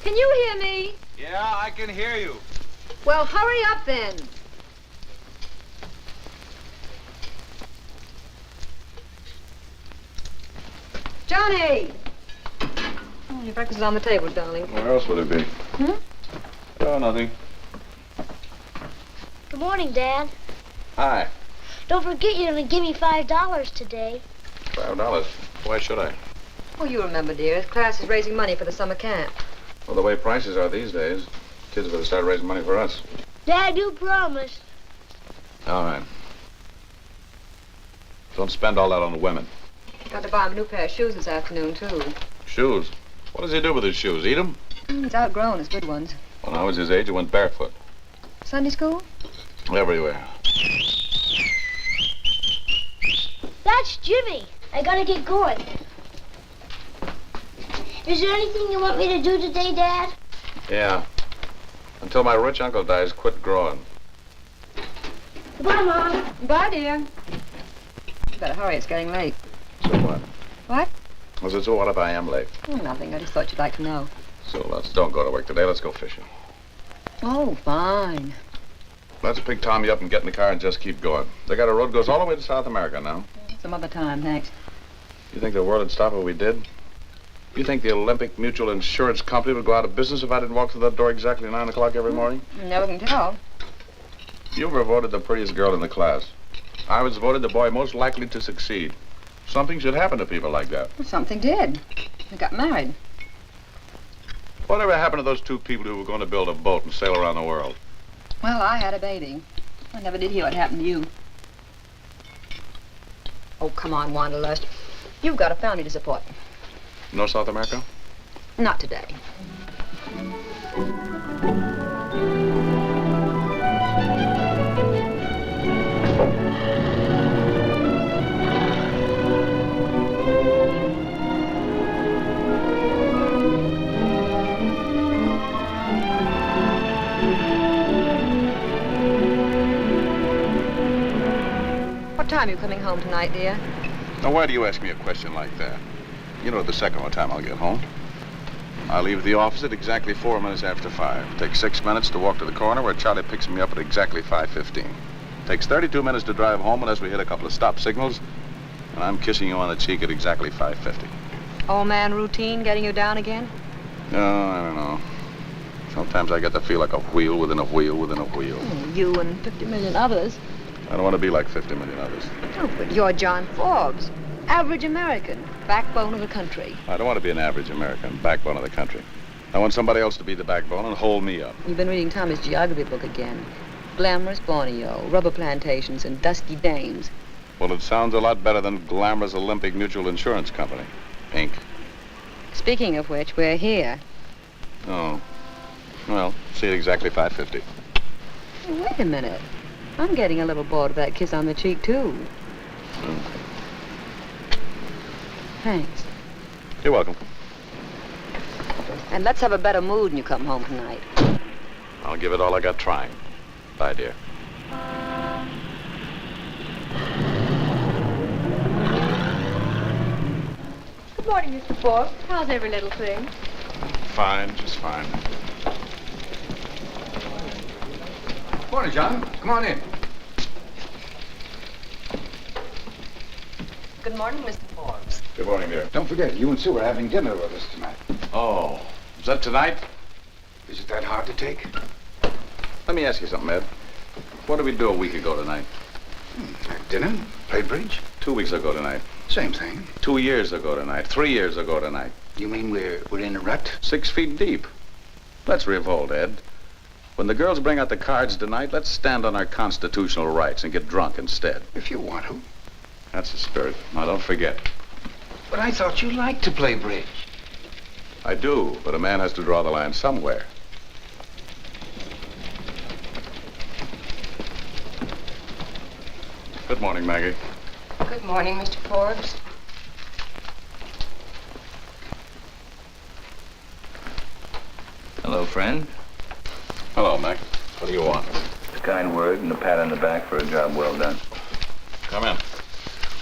can you hear me? Yeah, I can hear you. Well, hurry up then. Johnny! Oh, your breakfast is on the table, darling. Where else would it be? Oh, nothing. Good morning, Dad. Hi. Don't forget you're going to give me $5 today. $5? Why should I? Oh, you remember, dear. Class is raising money for the summer camp. Well, the way prices are these days, kids better start raising money for us. Dad, you promised. All right. Don't spend all that on the women. Got to buy him a new pair of shoes this afternoon, too. Shoes? What does he do with his shoes? Eat them? He's outgrown his good ones. When I was his age, he went barefoot. Sunday school? Everywhere. That's Jimmy. I got to get going. Is there anything you want me to do today, Dad? Yeah. Until my rich uncle dies, quit growing. Goodbye, Mom. Bye, dear. Better hurry, it's getting late. So what? What? I said, so what if I am late? Oh, nothing. I just thought you'd like to know. So let's don't go to work today. Let's go fishing. Oh, fine. Let's pick Tommy up and get in the car and just keep going. They got a road goes all the way to South America now. Some other time, thanks. You think the world would stop if we did? You think the Olympic Mutual Insurance Company would go out of business if I didn't walk through that door exactly at 9 o'clock every morning? Never can tell. You were voted the prettiest girl in the class. I was voted the boy most likely to succeed. Something should happen to people like that. Well, something did. They got married. Whatever happened to those two people who were going to build a boat and sail around the world? Well, I had a baby. I never did hear what happened to you. Oh, come on, Wanderlust. You've got a family to support. No South America? Not today. What time are you coming home tonight, dear? Now, why do you ask me a question like that? You know the second what time I'll get home. I leave the office at exactly 4 minutes after 5. Takes 6 minutes to walk to the corner where Charlie picks me up at exactly 5:15. Takes 32 minutes to drive home unless we hit a couple of stop signals. And I'm kissing you on the cheek at exactly 5:50. Old man routine getting you down again? No, I don't know. Sometimes I get to feel like a wheel within a wheel within a wheel. Oh, you and 50 million others. I don't want to be like 50 million others. Oh, but you're John Forbes. Average American. Backbone of the country. I don't want to be an average American, backbone of the country. I want somebody else to be the backbone and hold me up. You've been reading Tommy's geography book again. Glamorous Borneo, rubber plantations, and dusky dames. Well, it sounds a lot better than glamorous Olympic Mutual Insurance Company, Inc. Speaking of which, we're here. Oh. Well, see you at exactly 5:50. Hey, wait a minute. I'm getting a little bored of that kiss on the cheek, too. Thanks. You're welcome. And let's have a better mood when you come home tonight. I'll give it all I got trying. Bye, dear. Good morning, Mr. Forbes. How's every little thing? Fine, just fine. Morning, John. Come on in. Good morning, Mr. Forbes. Good morning, dear. Don't forget, you and Sue are having dinner with us tonight. Oh, is that tonight? Is it that hard to take? Let me ask you something, Ed. What did we do a week ago tonight? Had dinner? Played bridge? 2 weeks ago tonight. Same thing. 2 years ago tonight. 3 years ago tonight. You mean we're in a rut? 6 feet deep. Let's revolt, Ed. When the girls bring out the cards tonight, let's stand on our constitutional rights and get drunk instead. If you want to. That's the spirit. Now, don't forget. But I thought you liked to play bridge. I do, but a man has to draw the line somewhere. Good morning, Maggie. Good morning, Mr. Forbes. Hello, friend. Hello, Mac. What do you want? A kind word and a pat on the back for a job well done. Come in.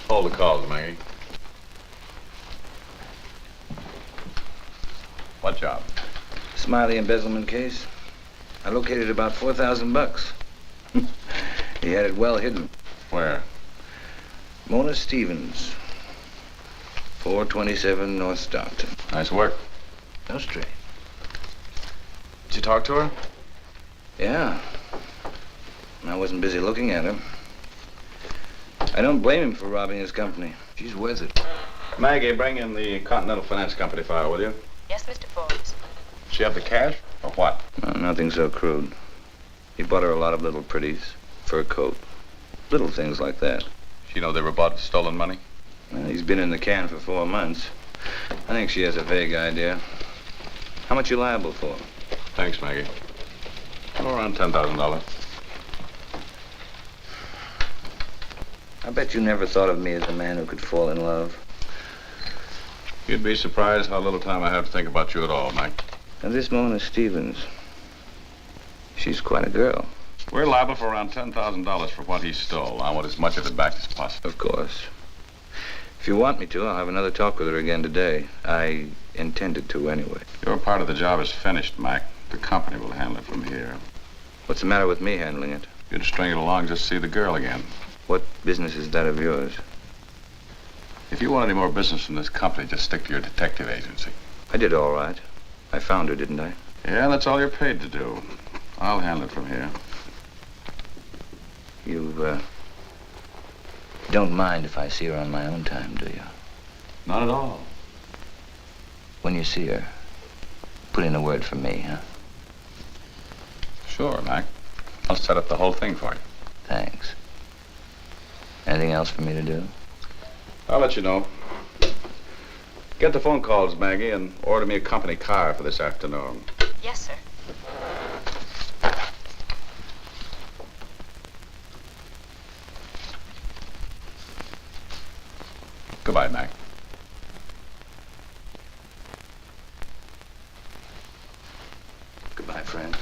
Hold the calls, Maggie. What job? Smiley embezzlement case. I located about $4,000. He had it well hidden. Where? Mona Stevens, 427 North Stockton. Nice work. No straight. Did you talk to her? Yeah. I wasn't busy looking at her. I don't blame him for robbing his company. She's worth it. Maggie, bring in the Continental Finance Company file, will you? Yes, Mr. Forbes. She have the cash, or what? No, nothing so crude. He bought her a lot of little pretties, fur coat, little things like that. She know they were bought with stolen money? Well, he's been in the can for 4 months. I think she has a vague idea. How much you liable for? Thanks, Maggie. Oh, around $10,000. I bet you never thought of me as a man who could fall in love. You'd be surprised how little time I have to think about you at all, Mike. And this Mona Stevens, she's quite a girl. We're liable for around $10,000 for what he stole. I want as much of it back as possible. Of course. If you want me to, I'll have another talk with her again today. I intended to anyway. Your part of the job is finished, Mike. The company will handle it from here. What's the matter with me handling it? You'd string it along just to see the girl again. What business is that of yours? If you want any more business from this company, just stick to your detective agency. I did all right. I found her, didn't I? Yeah, that's all you're paid to do. I'll handle it from here. You, don't mind if I see her on my own time, do you? Not at all. When you see her, put in a word for me, huh? Sure, Mac. I'll set up the whole thing for you. Thanks. Anything else for me to do? I'll let you know. Get the phone calls, Maggie, and order me a company car for this afternoon. Yes, sir. Goodbye, Mac. Goodbye, friend.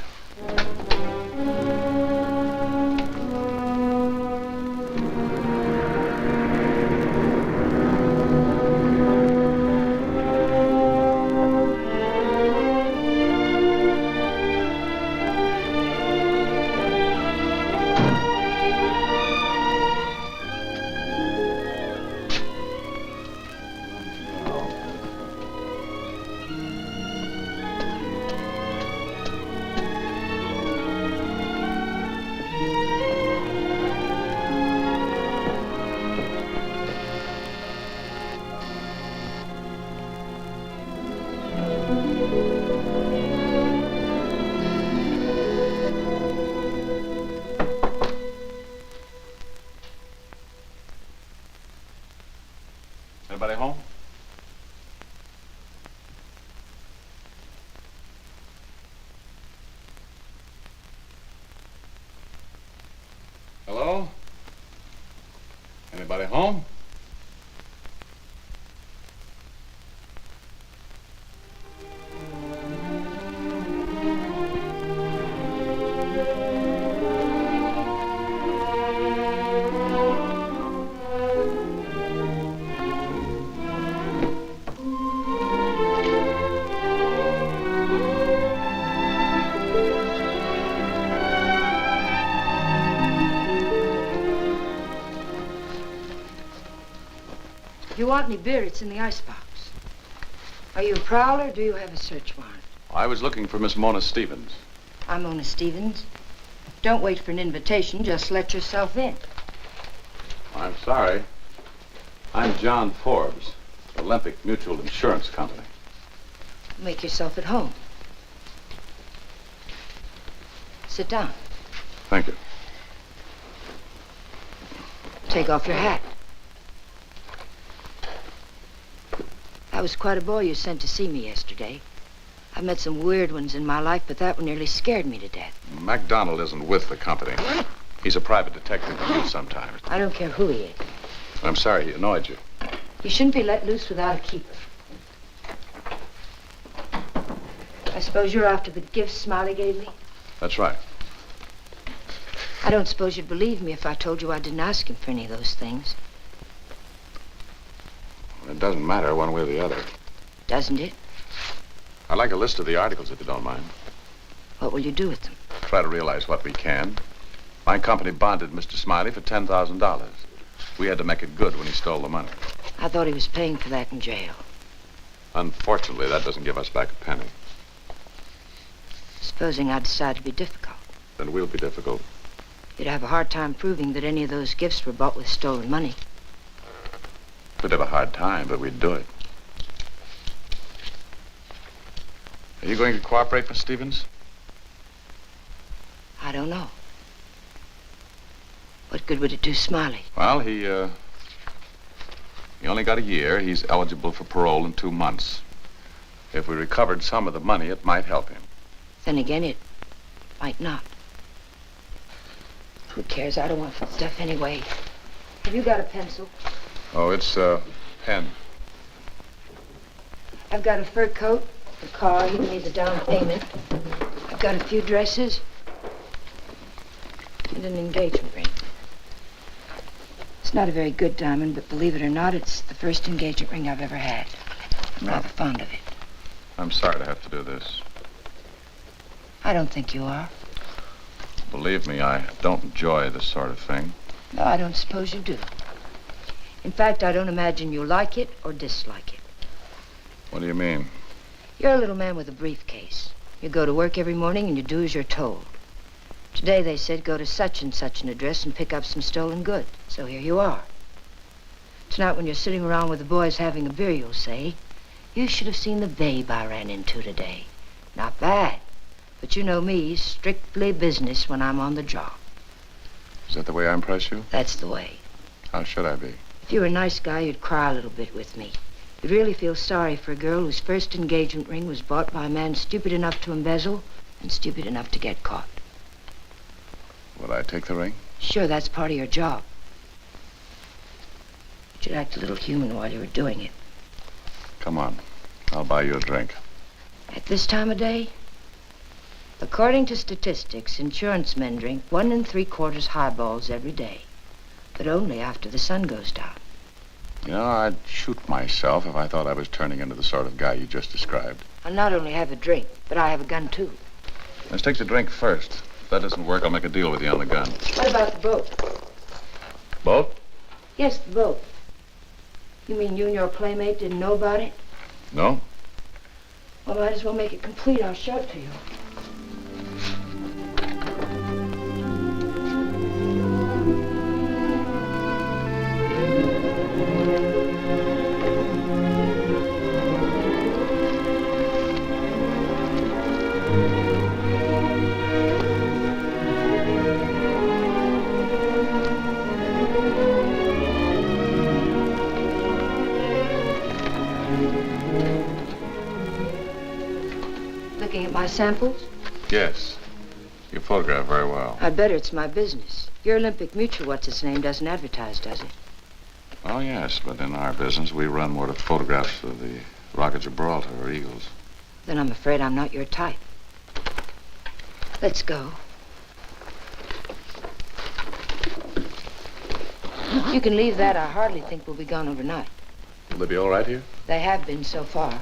Anybody home? Hello? Anybody home? If you want any beer, it's in the icebox. Are you a prowler or do you have a search warrant? I was looking for Miss Mona Stevens. I'm Mona Stevens. Don't wait for an invitation, just let yourself in. I'm sorry. I'm John Forbes, Olympic Mutual Insurance Company. Make yourself at home. Sit down. Thank you. Take off your hat. That was quite a boy you sent to see me yesterday. I've met some weird ones in my life, but that one nearly scared me to death. MacDonald isn't with the company. He's a private detective with you sometimes. I don't care who he is. I'm sorry he annoyed you. He shouldn't be let loose without a keeper. I suppose you're after the gifts Smiley gave me? That's right. I don't suppose you'd believe me if I told you I didn't ask him for any of those things. It doesn't matter one way or the other. Doesn't it? I I'd like a list of the articles, if you don't mind. What will you do with them? Try to realize what we can. My company bonded Mr. Smiley for $10,000. We had to make it good when he stole the money. I thought he was paying for that in jail. Unfortunately, that doesn't give us back a penny. Supposing I decide to be difficult. Then we'll be difficult. You'd have a hard time proving that any of those gifts were bought with stolen money. We'd have a hard time, but we'd do it. Are you going to cooperate, Miss Stevens? I don't know. What good would it do Smiley? Well, he only got a year. He's eligible for parole in 2 months. If we recovered some of the money, it might help him. Then again, it might not. Who cares? I don't want that stuff anyway. Have you got a pencil? Oh, it's pen. I've got a fur coat, a car, you need the down payment. I've got a few dresses, and an engagement ring. It's not a very good diamond, but believe it or not, it's the first engagement ring I've ever had. I'm rather fond of it. I'm sorry to have to do this. I don't think you are. Believe me, I don't enjoy this sort of thing. No, I don't suppose you do. In fact, I don't imagine you like it or dislike it. What do you mean? You're a little man with a briefcase. You go to work every morning and you do as you're told. Today they said go to such and such an address and pick up some stolen goods. So here you are. Tonight when you're sitting around with the boys having a beer, you'll say, you should have seen the babe I ran into today. Not bad. But you know me, strictly business when I'm on the job. Is that the way I impress you? That's the way. How should I be? If you were a nice guy, you'd cry a little bit with me. You'd really feel sorry for a girl whose first engagement ring was bought by a man stupid enough to embezzle and stupid enough to get caught. Would I take the ring? Sure, that's part of your job. But you'd act a little human while you were doing it. Come on. I'll buy you a drink. At this time of day? According to statistics, insurance men drink 1 3/4 highballs every day, but only after the sun goes down. You know, I'd shoot myself if I thought I was turning into the sort of guy you just described. I not only have a drink, but I have a gun too. Let's take the drink first. If that doesn't work, I'll make a deal with you on the gun. What about the boat? Boat? Yes, the boat. You mean you and your playmate didn't know about it? No? Well, might as well make it complete. I'll show it to you. Looking at my samples? Yes. You photograph very well. I'd better. It's my business. Your Olympic Mutual, what's its name, doesn't advertise, does it? Oh, yes, but in our business, we run more to photographs of the Rock of Gibraltar or Eagles. Then I'm afraid I'm not your type. Let's go. You can leave that. I hardly think we'll be gone overnight. Will they be all right here? They have been so far.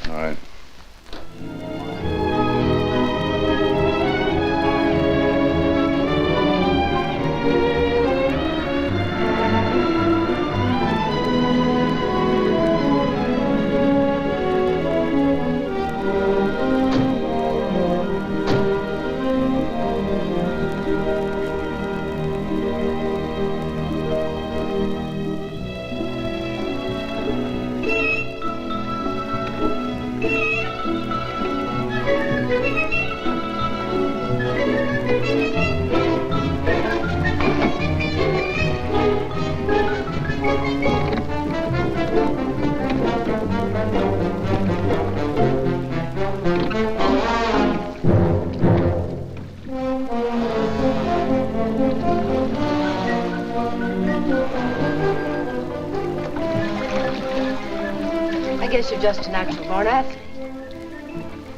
All right. I guess you're just a natural born athlete.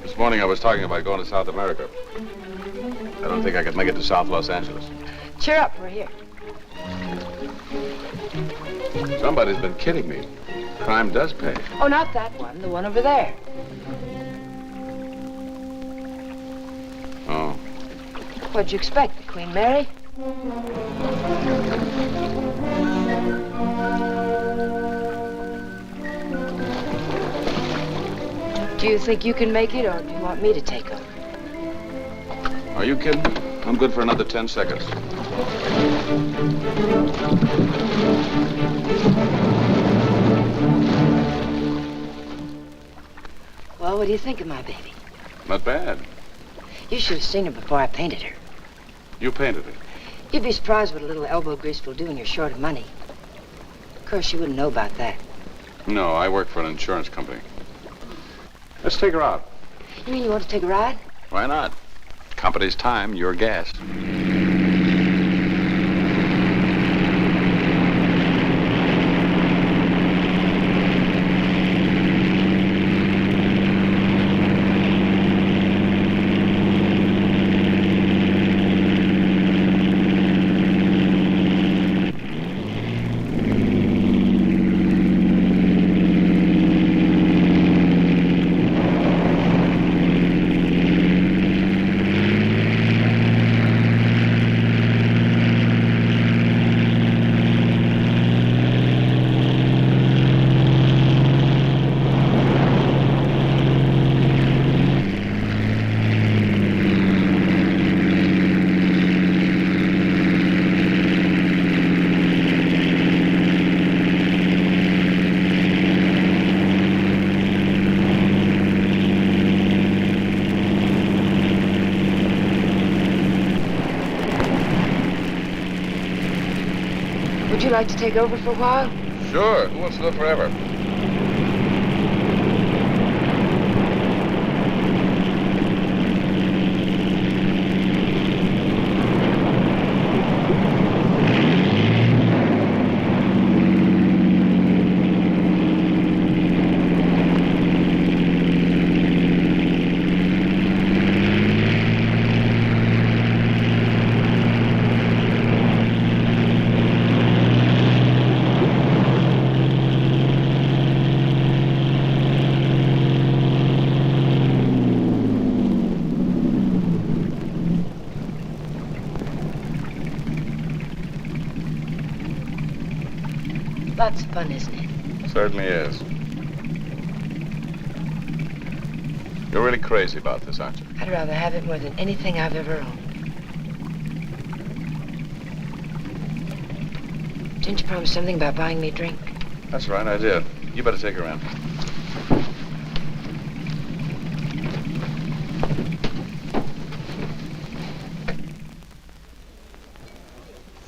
This morning I was talking about going to South America. I don't think I could make it to South Los Angeles. Cheer up, we're here. Somebody's been kidding me. crime does pay. Oh, not that one. The one over there. Oh. What'd you expect, Queen Mary? Do you think you can make it, or do you want me to take over? Are you kidding? I'm good for another 10 seconds. Well, what do you think of my baby? Not bad. You should have seen her before I painted her. You painted it. You'd be surprised what a little elbow grease will do when you're short of money. Of course, you wouldn't know about that. No, I work for an insurance company. Let's take her out. You mean you want to take a ride? Why not? Company's time, your gas. Would you like to take over for a while? Sure. Who wants to live forever? Lots of fun, isn't it? Certainly is. You're really crazy about this, aren't you? I'd rather have it more than anything I've ever owned. Didn't you promise something about buying me a drink? That's right, I did. You better take her in.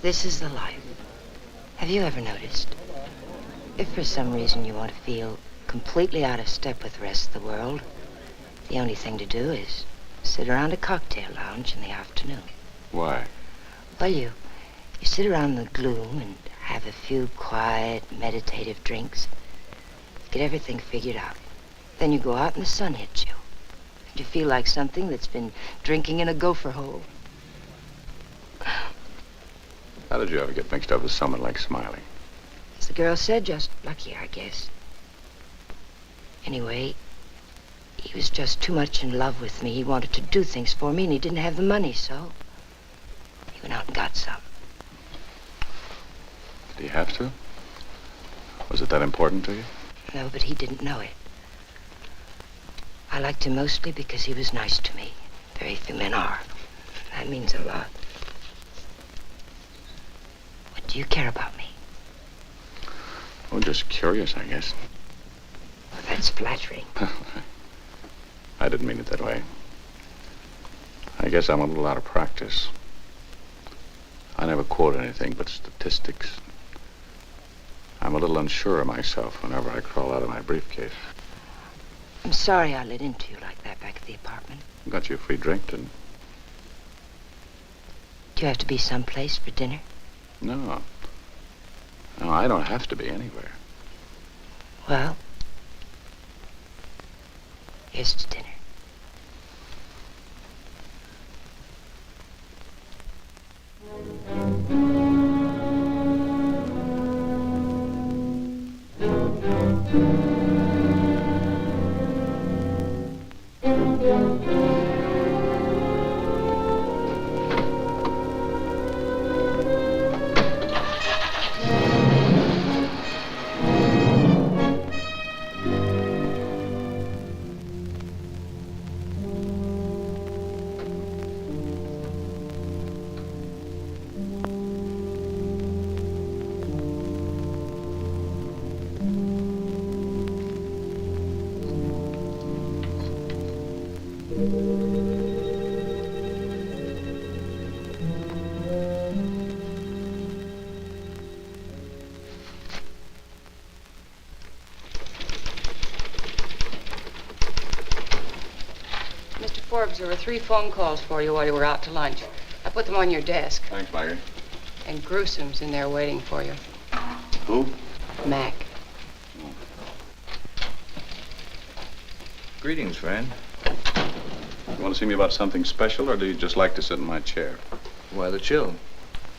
This is the life. Have you ever noticed? If for some reason you want to feel completely out of step with the rest of the world, the only thing to do is sit around a cocktail lounge in the afternoon. Why? Well, you sit around in the gloom and have a few quiet, meditative drinks. Get everything figured out. Then you go out and the sun hits you. And you feel like something that's been drinking in a gopher hole. How did you ever get mixed up with someone like Smiley? As the girl said, just lucky, I guess. Anyway, he was just too much in love with me. He wanted to do things for me, and he didn't have the money, so he went out and got some. Did he have to? Was it that important to you? No, but he didn't know it. I liked him mostly because he was nice to me. Very few men are. That means a lot. What do you care about me? Oh, just curious, I guess. Well, that's flattering. I didn't mean it that way. I guess I'm a little out of practice. I never quote anything but statistics. I'm a little unsure of myself whenever I crawl out of my briefcase. I'm sorry I let into you like that back at the apartment. Got you a free drink, didn't Do you have to be someplace for dinner? No. No, I don't have to be anywhere. Well, here's to dinner. Forbes, there were 3 phone calls for you while you were out to lunch. I put them on your desk. Thanks, Maggie. And Gruesome's in there waiting for you. Who? Mac. Greetings, friend. You want to see me about something special, or do you just like to sit in my chair? Why the chill?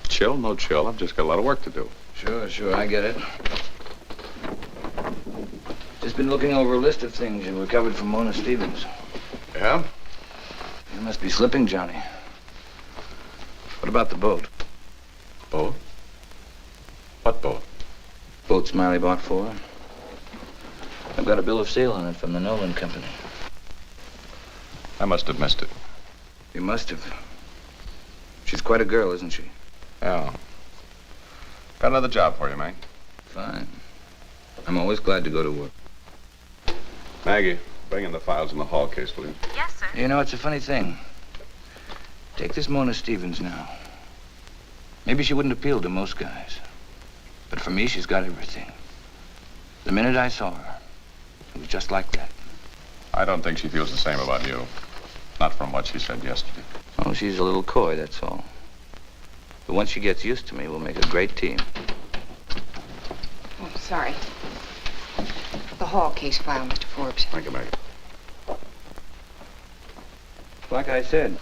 Chill? No chill. I've just got a lot of work to do. Sure, I get it. Just been looking over a list of things you recovered from Mona Stevens. Yeah? You must be slipping, Johnny. What about the boat? Boat? What boat? Boat Smiley bought for her. I've got a bill of sale on it from the Nolan Company. I must have missed it. You must have. She's quite a girl, isn't she? Yeah. Got another job for you, Mag. Fine. I'm always glad to go to work. Maggie, bring in the files in the hall case, will you? Yes, sir. You know, it's a funny thing. Take this Mona Stevens now. Maybe she wouldn't appeal to most guys. But for me, she's got everything. The minute I saw her, it was just like that. I don't think she feels the same about you. Not from what she said yesterday. Oh, she's a little coy, that's all. But once she gets used to me, we'll make a great team. Oh, sorry. The hall case file, Mr. Forbes. Thank you, Maggie. Like I said,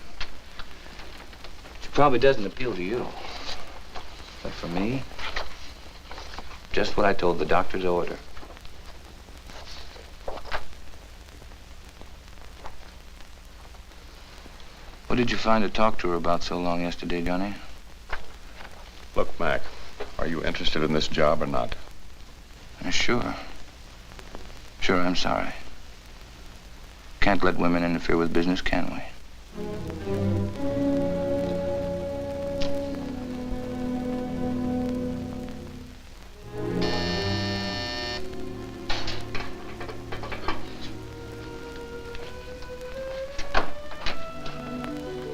she probably doesn't appeal to you. But for me, just what I told the doctor's order. What did you find to talk to her about so long yesterday, Johnny? Look, Mac, are you interested in this job or not? Sure. Sure, I'm sorry. Can't let women interfere with business, can we?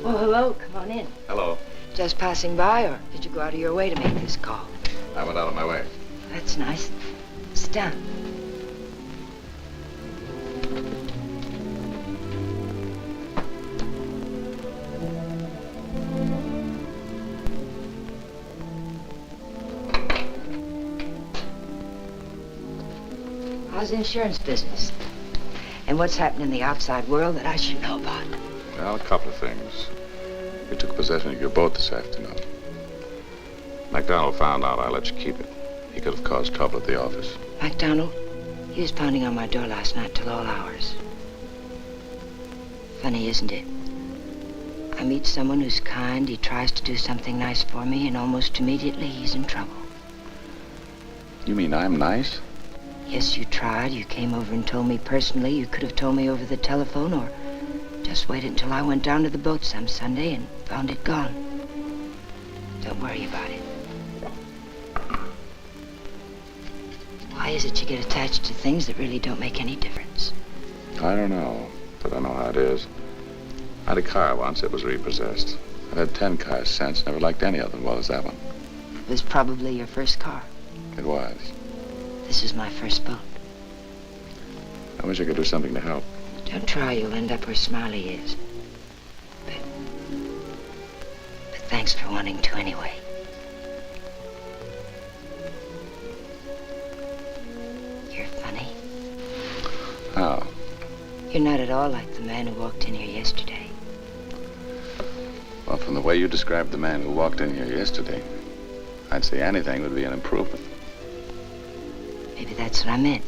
Well, hello. Come on in. Hello. Just passing by, or did you go out of your way to make this call? I went out of my way. That's nice. Sit down. How's the insurance business? And what's happening in the outside world that I should know about? Well, a couple of things. We took possession of your boat this afternoon. MacDonald found out I let you keep it. He could have caused trouble at the office. MacDonald? He was pounding on my door last night till all hours. Funny, isn't it? I meet someone who's kind, he tries to do something nice for me, and almost immediately he's in trouble. You mean I'm nice? Yes, you tried. You came over and told me personally. You could have told me over the telephone, or just waited until I went down to the boat some Sunday and found it gone. Don't worry about it. Why is it you get attached to things that really don't make any difference? I don't know, but I know how it is. I had a car once. It was repossessed. I've had 10 cars since. Never liked any of them as well as that one. It was probably your first car. It was. This is my first boat. I wish I could do something to help. Don't try, you'll end up where Smiley is. But thanks for wanting to anyway. You're funny. How? You're not at all like the man who walked in here yesterday. Well, from the way you described the man who walked in here yesterday, I'd say anything would be an improvement. Maybe that's what I meant.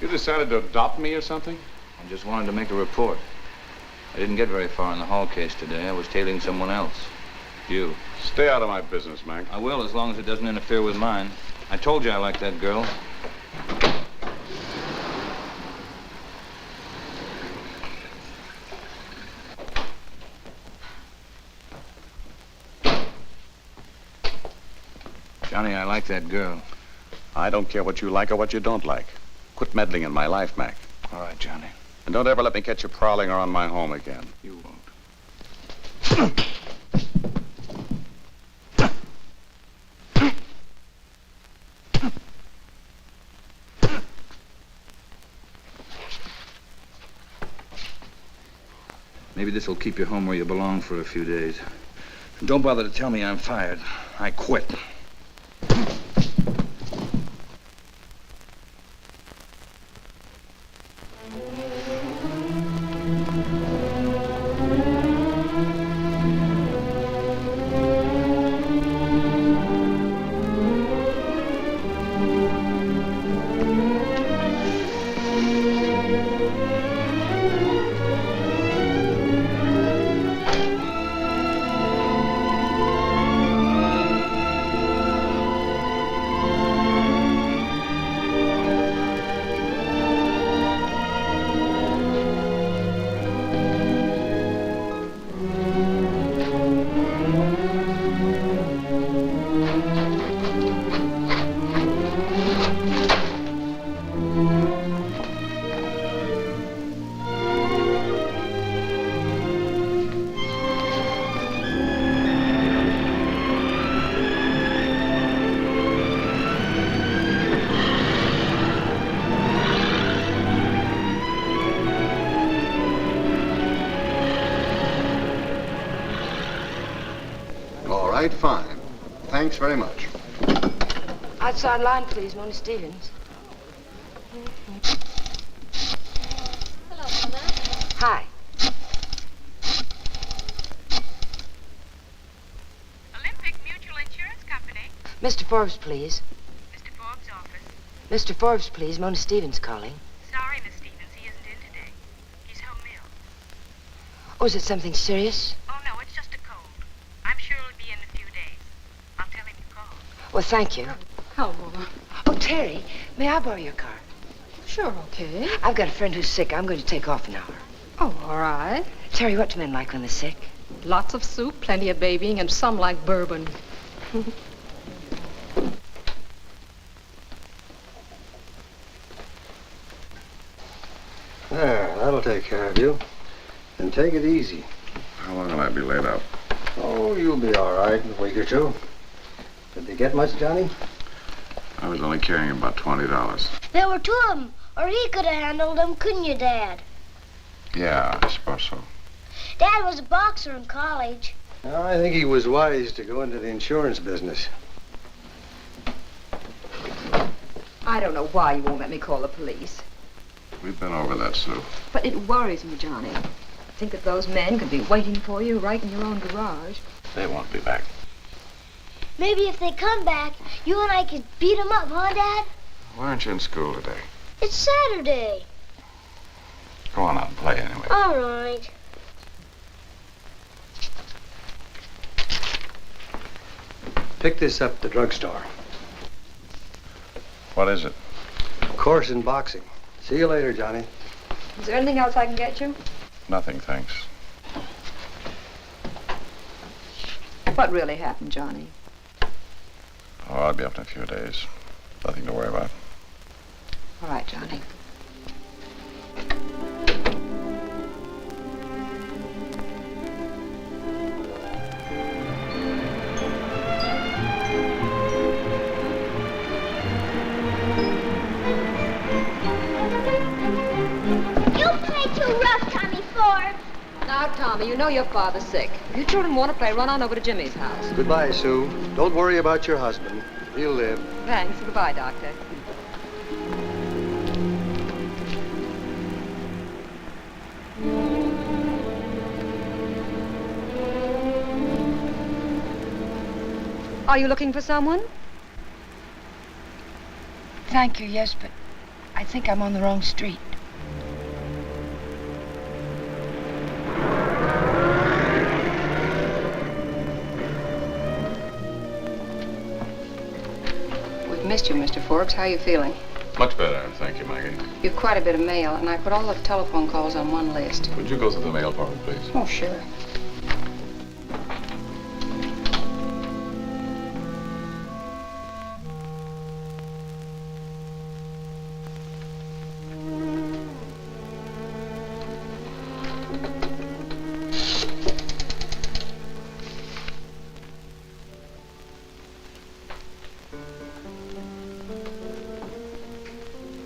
You decided to adopt me or something? I just wanted to make a report. I didn't get very far in the Hall case today. I was tailing someone else. You. Stay out of my business, Mac. I will, as long as it doesn't interfere with mine. I told you I liked that girl. Johnny, I like that girl. I don't care what you like or what you don't like. Quit meddling in my life, Mac. All right, Johnny. And don't ever let me catch you prowling around my home again. You won't. Maybe this will keep you home where you belong for a few days. And don't bother to tell me I'm fired. I quit. Fine. Thanks very much. Outside line, please, Mona Stevens. Hello, Mother. Hi. Olympic Mutual Insurance Company. Mr. Forbes, please. Mr. Forbes' office. Mr. Forbes, please. Mona Stevens calling. Sorry, Miss Stevens, he isn't in today. He's home ill. Oh, is it something serious? Oh, no, it's just a cold. I'm sure he'll be in a few days. I'll tell him you called. Well, thank you. Hello. Oh, Terry, may I borrow your car? Sure, okay. I've got a friend who's sick. I'm going to take off an hour. Oh, all right. Terry, what do men like when they're sick? Lots of soup, plenty of babying, and some like bourbon. There, that'll take care of you. And take it easy. How long will I be laid up? Oh, you'll be all right in a week or two. Did they get much, Johnny? I was only carrying about $20. There were two of them, or he could have handled them, couldn't you, Dad? Yeah, I suppose so. Dad was a boxer in college. I think he was wise to go into the insurance business. I don't know why you won't let me call the police. We've been over that, Sue. But it worries me, Johnny. Think that those men could be waiting for you right in your own garage. They won't be back. Maybe if they come back, you and I could beat them up, huh, Dad? Why aren't you in school today? It's Saturday. Go on out and play anyway. All right. Pick this up at the drugstore. What is it? Course in boxing. See you later, Johnny. Is there anything else I can get you? Nothing, thanks. What really happened, Johnny? Oh, I'll be up in a few days. Nothing to worry about. All right, Johnny. Now, Tommy, you know your father's sick. If you children want to play, run on over to Jimmy's house. Goodbye, Sue. Don't worry about your husband. He'll live. Thanks. Goodbye, Doctor. Are you looking for someone? Thank you, yes, but I think I'm on the wrong street. We've missed you, Mr. Forbes. How are you feeling? Much better, thank you, Maggie. You've quite a bit of mail, and I put all the telephone calls on one list. Would you go through the mail for me, please? Oh, sure.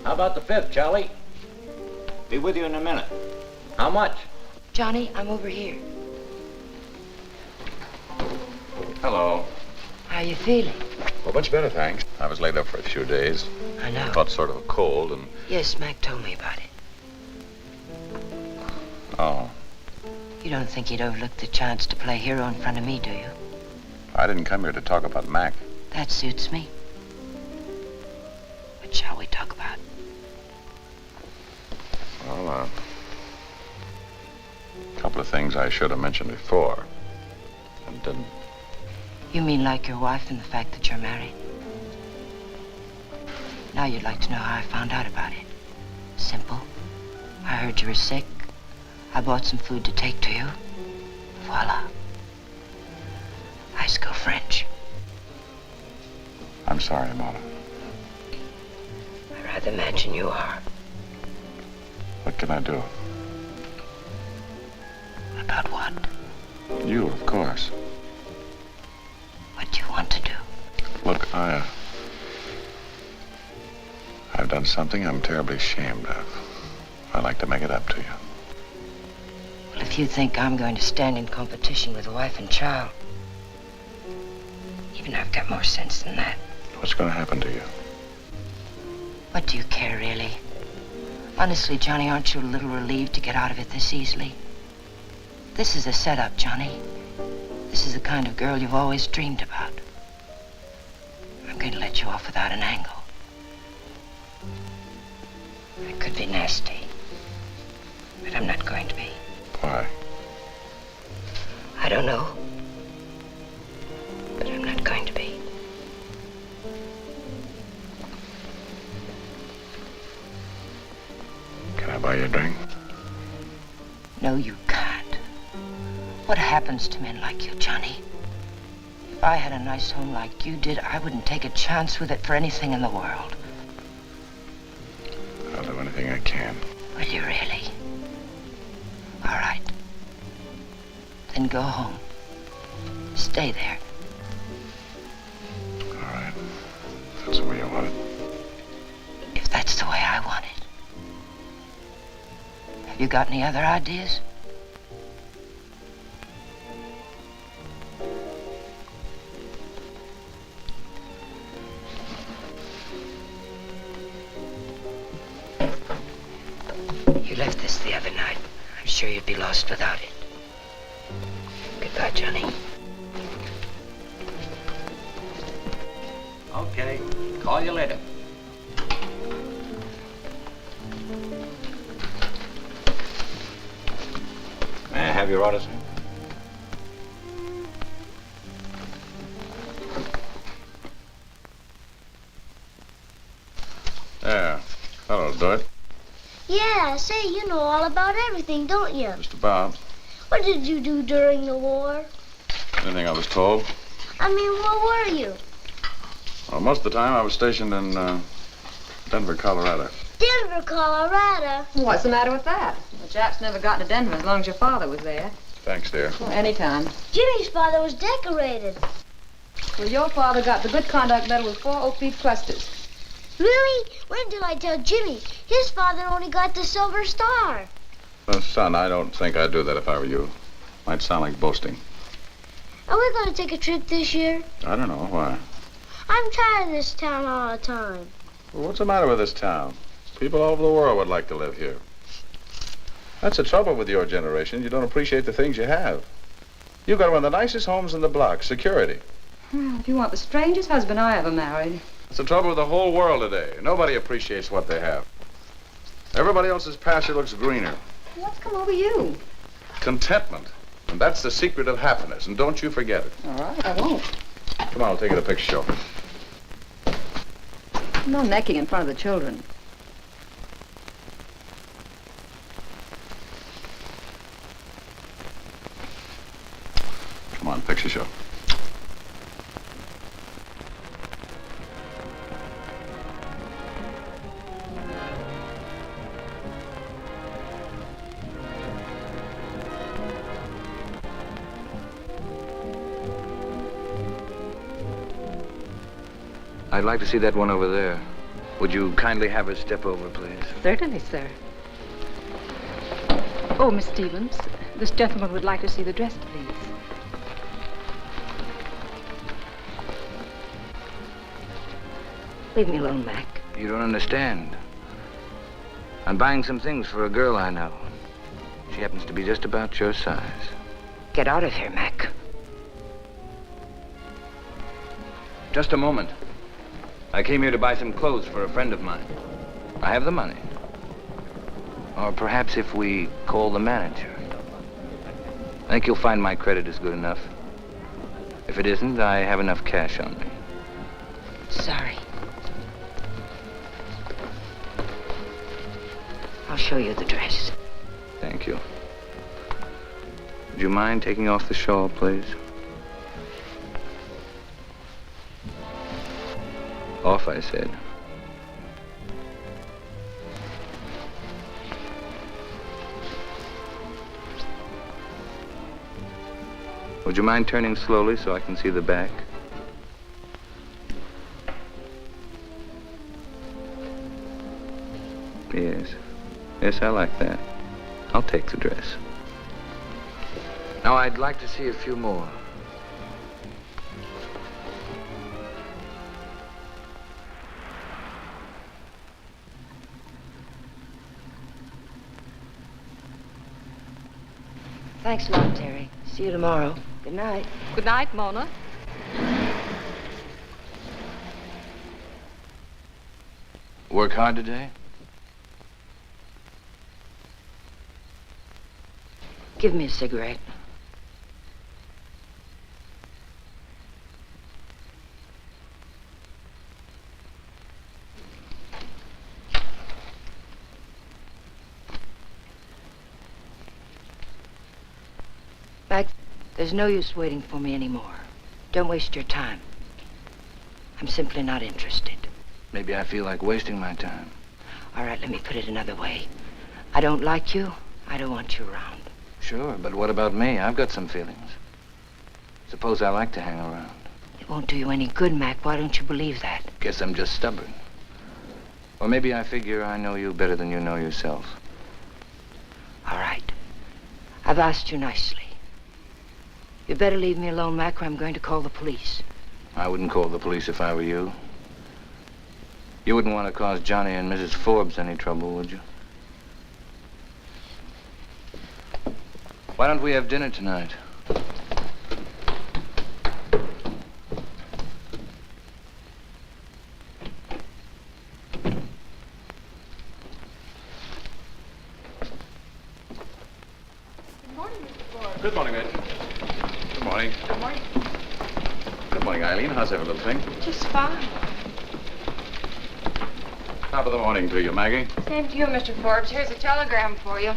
How about the 5th, Charlie? Be with you in a minute. How much? Johnny, I'm over here. Hello. How you feeling? Well, much better, thanks. I was laid up for a few days. I know. Caught sort of a cold and... Yes, Mac told me about it. Oh, You don't think he'd overlook the chance to play hero in front of me, do you? I didn't come here to talk about Mac. That suits me. What shall we talk about? Well, a couple of things I should have mentioned before and didn't. You mean like your wife and the fact that you're married? Now you'd like to know how I found out about it. Simple. I heard you were sick. I bought some food to take to you. Voila. I go French. I'm sorry about it. I rather imagine you are. What can I do? About what? You, of course. What do you want to do? Look, I've done something I'm terribly ashamed of. I'd like to make it up to you. Well, if you think I'm going to stand in competition with a wife and child, even I've got more sense than that. What's going to happen to you? What do you care, really? Honestly, Johnny, aren't you a little relieved to get out of it this easily? This is a setup, Johnny. This is the kind of girl you've always dreamed about. I'm going to let you off without an angle. I could be nasty, but I'm not going to be. Why? I don't know, but I'm not going to be. Can I buy you a drink? No, you can't. What happens to men like you, Johnny? If I had a nice home like you did, I wouldn't take a chance with it for anything in the world. I'll do anything I can. Will you really? All right. Then go home. Stay there. All right. If that's the way you want it. If that's the way I want it. Have you got any other ideas? You left this the other night. I'm sure you'd be lost without it. Goodbye, Johnny. Okay. Call you later. May I have your order, sir? Yeah, that'll do it. Yeah, say, you know all about everything, don't you? Just about. What did you do during the war? Anything I was told. I mean, where were you? Well, most of the time I was stationed in Denver, Colorado. Denver, Colorado. What's the matter with that? The Japs never got to Denver as long as your father was there. Thanks, dear. Well, anytime. Jimmy's father was decorated. Well, your father got the Good Conduct Medal with 4 oak leaf clusters. Really? When did I tell Jimmy? His father only got the Silver Star. Well, son, I don't think I'd do that if I were you. Might sound like boasting. Are we going to take a trip this year? I don't know. Why? I'm tired of this town all the time. Well, what's the matter with this town? People all over the world would like to live here. That's the trouble with your generation. You don't appreciate the things you have. You've got one of the nicest homes in the block. Security. Well, if you want the strangest husband I ever married. That's the trouble with the whole world today. Nobody appreciates what they have. Everybody else's pasture looks greener. What's come over you? Contentment. And that's the secret of happiness. And don't you forget it. All right, I won't. Come on, I'll take you to the picture show. No necking in front of the children. Come on, picture show. I'd like to see that one over there. Would you kindly have her step over, please? Certainly, sir. Oh, Miss Stevens, this gentleman would like to see the dress, please. Leave me alone, Mac. You don't understand. I'm buying some things for a girl I know. She happens to be just about your size. Get out of here, Mac. Just a moment. I came here to buy some clothes for a friend of mine. I have the money. Or perhaps if we call the manager. I think you'll find my credit is good enough. If it isn't, I have enough cash on me. Sorry. I'll show you the dress. Thank you. Would you mind taking off the shawl, please? Off, I said. Would you mind turning slowly so I can see the back? Yes. Yes, I like that. I'll take the dress. Now, I'd like to see a few more. Thanks a lot, Terry. See you tomorrow. Good night. Good night, Mona. Work hard today? Give me a cigarette. Mac, there's no use waiting for me anymore. Don't waste your time. I'm simply not interested. Maybe I feel like wasting my time. All right, let me put it another way. I don't like you. I don't want you around. Sure, but what about me? I've got some feelings. Suppose I like to hang around. It won't do you any good, Mac. Why don't you believe that? Guess I'm just stubborn. Or maybe I figure I know you better than you know yourself. All right. I've asked you nicely. You better leave me alone, Mac, or I'm going to call the police. I wouldn't call the police if I were you. You wouldn't want to cause Johnny and Mrs. Forbes any trouble, would you? Why don't we have dinner tonight? Good morning, Mitch. Good morning. Good morning. Good morning, Eileen. How's every little thing? Just fine. Top of the morning to you, Maggie. Same to you, Mr. Forbes. Here's a telegram for you.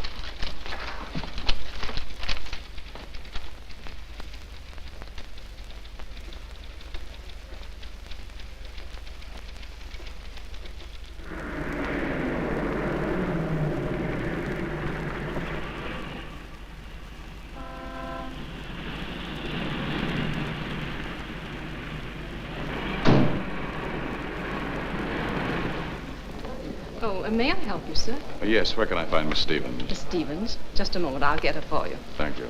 Oh, may I help you, sir? Yes, where can I find Miss Stevens? Miss Stevens. Just a moment. I'll get her for you. Thank you.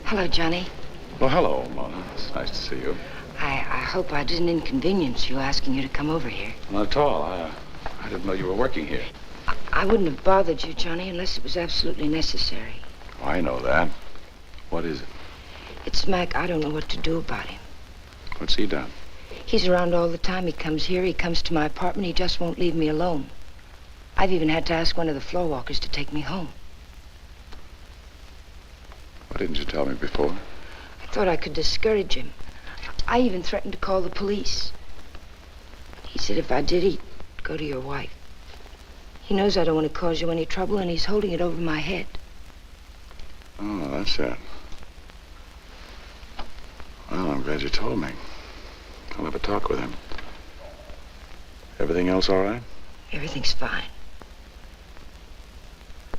Hello, Johnny. Well, hello, Mona. It's nice to see you. I hope I didn't inconvenience you asking you to come over here. Not at all. I didn't know you were working here. I wouldn't have bothered you, Johnny, unless it was absolutely necessary. I know that. What is it? It's Mac. I don't know what to do about him. What's he done? He's around all the time. He comes here. He comes to my apartment. He just won't leave me alone. I've even had to ask one of the floor walkers to take me home. Why didn't you tell me before? I thought I could discourage him. I even threatened to call the police. He said if I did, he'd go to your wife. He knows I don't want to cause you any trouble, and he's holding it over my head. Oh, that's it. Well, I'm glad you told me. I'll have a talk with him. Everything else all right? Everything's fine.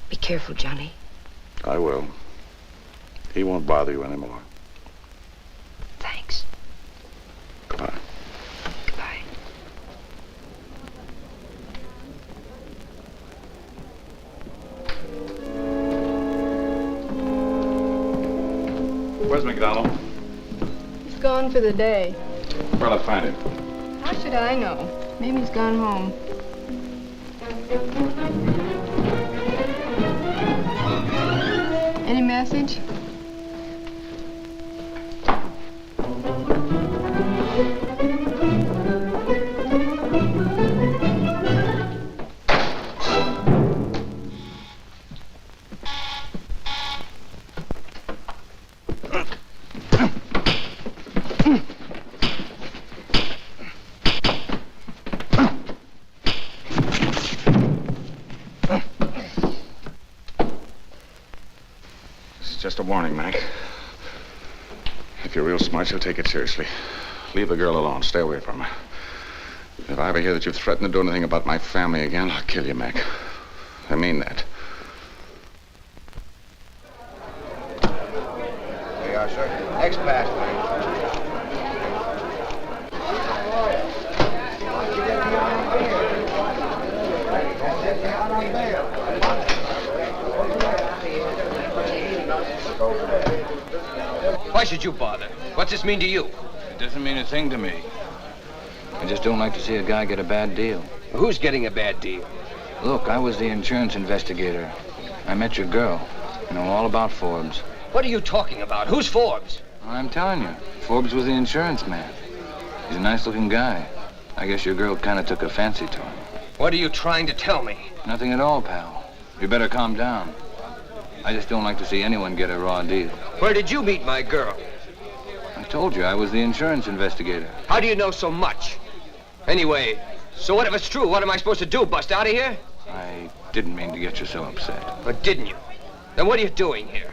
Be careful, Johnny. I will. He won't bother you anymore. Thanks. Goodbye. Goodbye. Where's MacDonald? He's gone for the day. Where'll I find him? How should I know? Maybe he's gone home. Any message? Just a warning, Mac. If you're real smart, you'll take it seriously. Leave the girl alone. Stay away from her. If I ever hear that you've threatened to do anything about my family again, I'll kill you, Mac. I mean that. There you are, sir. Next pass, Why should you bother? What's this mean to you? It doesn't mean a thing to me. I just don't like to see a guy get a bad deal. Who's getting a bad deal? Look, I was the insurance investigator. I met your girl. I know all about Forbes. What are you talking about? Who's Forbes? I'm telling you, Forbes was the insurance man. He's a nice-looking guy. I guess your girl kind of took a fancy to him. What are you trying to tell me? Nothing at all, pal. You better calm down. I just don't like to see anyone get a raw deal. Where did you meet my girl? I told you, I was the insurance investigator. How do you know so much? Anyway, so what if it's true? What am I supposed to do, bust out of here? I didn't mean to get you so upset. Or didn't you? Then what are you doing here?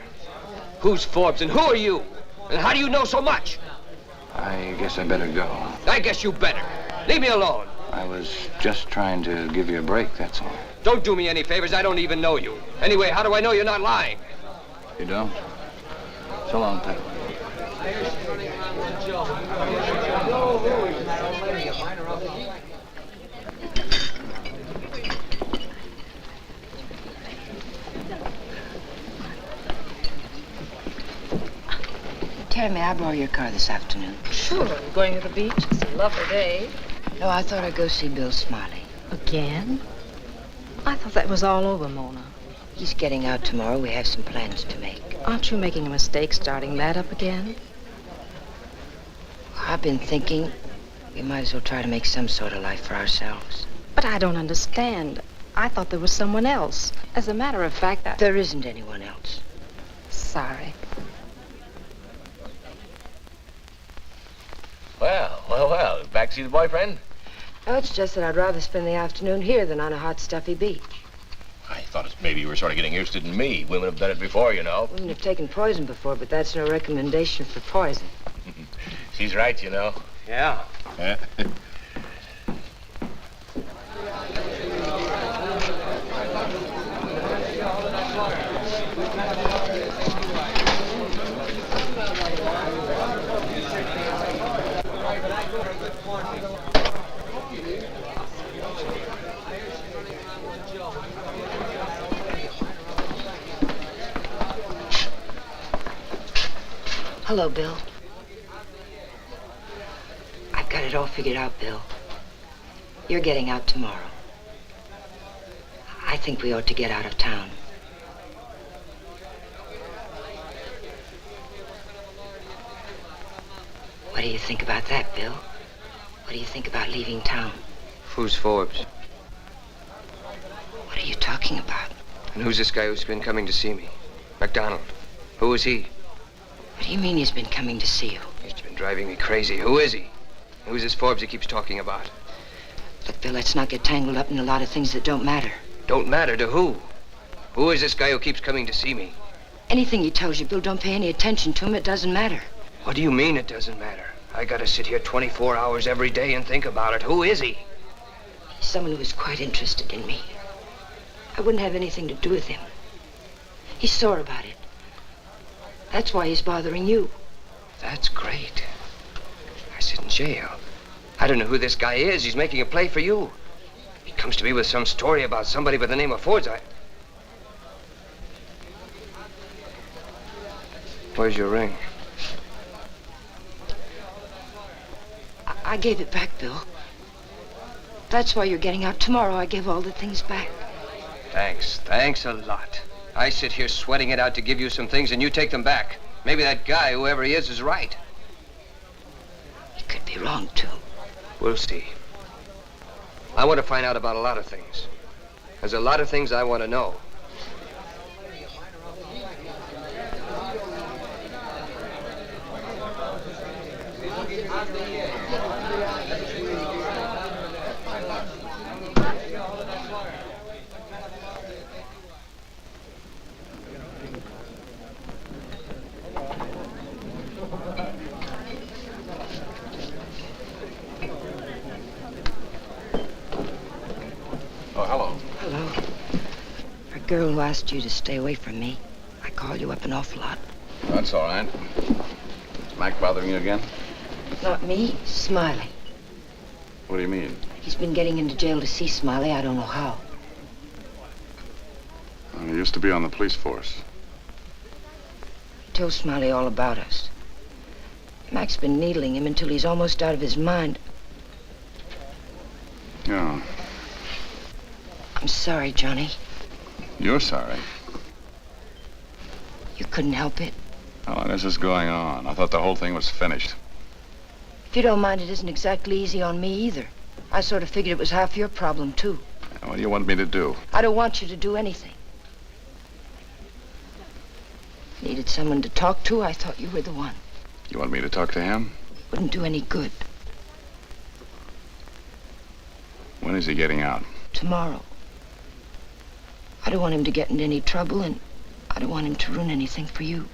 Who's Forbes and who are you? And how do you know so much? I guess I better go. I guess you better. Leave me alone. I was just trying to give you a break, that's all. Don't do me any favors. I don't even know you. Anyway, how do I know you're not lying? You don't? So long, pal. Terry, may I borrow your car this afternoon? Sure. Going to the beach? It's a lovely day. No, I thought I'd go see Bill Smiley. Again? I thought that was all over, Mona. He's getting out tomorrow. We have some plans to make. Aren't you making a mistake starting that up again? I've been thinking we might as well try to make some sort of life for ourselves. But I don't understand. I thought there was someone else. As a matter of fact, There isn't anyone else. Sorry. Well. Back to see the boyfriend? No, it's just that I'd rather spend the afternoon here than on a hot, stuffy beach. I thought maybe you were sort of getting interested in me. Women have done it before, you know. Women have taken poison before, but that's no recommendation for poison. She's right, you know. Yeah. Hello, Bill. I've got it all figured out, Bill. You're getting out tomorrow. I think we ought to get out of town. What do you think about that, Bill? What do you think about leaving town? Who's Forbes? What are you talking about? And who's this guy who's been coming to see me? MacDonald. Who is he? What do you mean he's been coming to see you? He's been driving me crazy. Who is he? Who's this Forbes he keeps talking about? Look, Bill, let's not get tangled up in a lot of things that don't matter. Don't matter to who? Who is this guy who keeps coming to see me? Anything he tells you, Bill, don't pay any attention to him. It doesn't matter. What do you mean it doesn't matter? I gotta sit here 24 hours every day and think about it. Who is he? He's someone who is quite interested in me. I wouldn't have anything to do with him. He's sore about it. That's why he's bothering you. That's great. I sit in jail. I don't know who this guy is. He's making a play for you. He comes to me with some story about somebody by the name of Forbes. Where's your ring? I gave it back, Bill. That's why you're getting out tomorrow. I gave all the things back. Thanks. Thanks a lot. I sit here sweating it out to give you some things, and you take them back. Maybe that guy, whoever he is right. He could be wrong, too. We'll see. I want to find out about a lot of things. There's a lot of things I want to know. Girl who asked you to stay away from me. I call you up an awful lot. That's all right. Is Mac bothering you again? Not me, Smiley. What do you mean? He's been getting into jail to see Smiley. I don't know how. Well, he used to be on the police force. He told Smiley all about us. Mac's been needling him until he's almost out of his mind. Yeah. I'm sorry, Johnny. You're sorry. You couldn't help it. How long is this going on? I thought the whole thing was finished. If you don't mind, it isn't exactly easy on me either. I sort of figured it was half your problem, too. What do you want me to do? I don't want you to do anything. Needed someone to talk to? I thought you were the one. You want me to talk to him? Wouldn't do any good. When is he getting out? Tomorrow. I don't want him to get into any trouble, and I don't want him to ruin anything for you.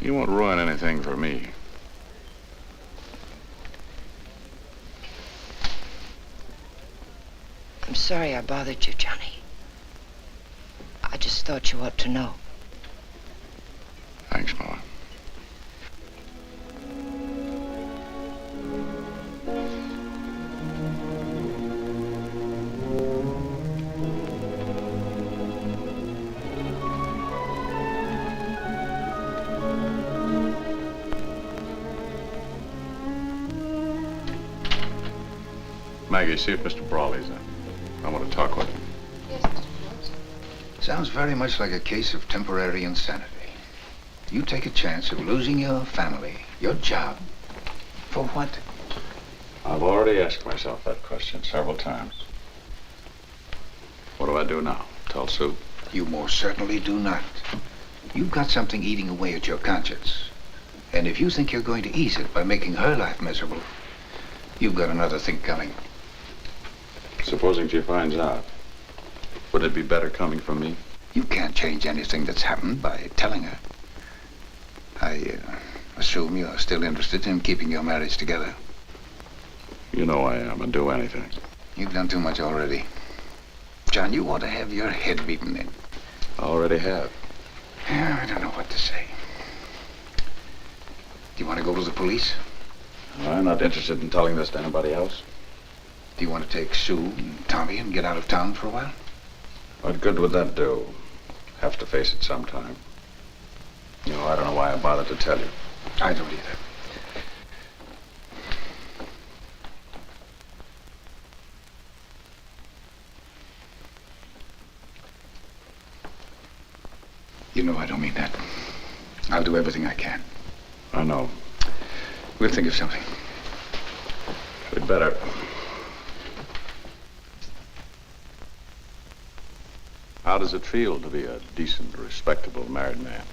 He won't ruin anything for me. I'm sorry I bothered you, Johnny. I just thought you ought to know. Thanks, Noir. Maggie, see if Mr. Brawley's in. I want to talk with him. Yes, Mr. Forbes. Sounds very much like a case of temporary insanity. You take a chance of losing your family, your job. For what? I've already asked myself that question several times. What do I do now? Tell Sue? You most certainly do not. You've got something eating away at your conscience. And if you think you're going to ease it by making her life miserable, you've got another thing coming. Supposing she finds out, would it be better coming from me? You can't change anything that's happened by telling her. I assume you're still interested in keeping your marriage together. You know I am. I'd do anything. You've done too much already. John, you ought to have your head beaten in. I already have. Yeah, I don't know what to say. Do you want to go to the police? I'm not interested in telling this to anybody else. Do you want to take Sue and Tommy and get out of town for a while? What good would that do? Have to face it sometime. You know, I don't know why I bothered to tell you. I don't either. You know I don't mean that. I'll do everything I can. I know. We'll think of something. We'd better. How does it feel to be a decent, respectable married man?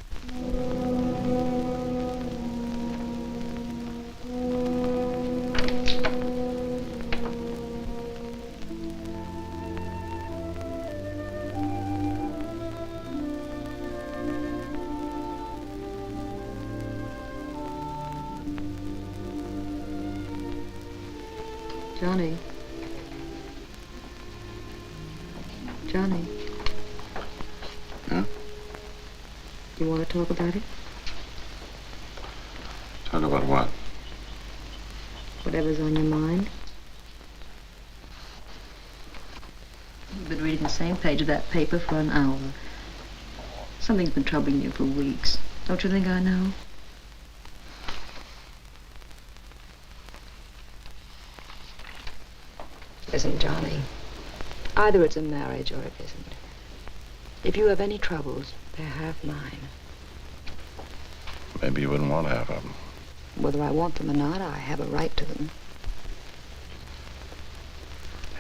Johnny. Johnny. Huh? You want to talk about it? Talk about what? Whatever's on your mind. You've been reading the same page of that paper for an hour. Something's been troubling you for weeks. Don't you think I know? Listen, Johnny. Either it's a marriage or it isn't. If you have any troubles, they're half mine. Maybe you wouldn't want to have them. Whether I want them or not, I have a right to them.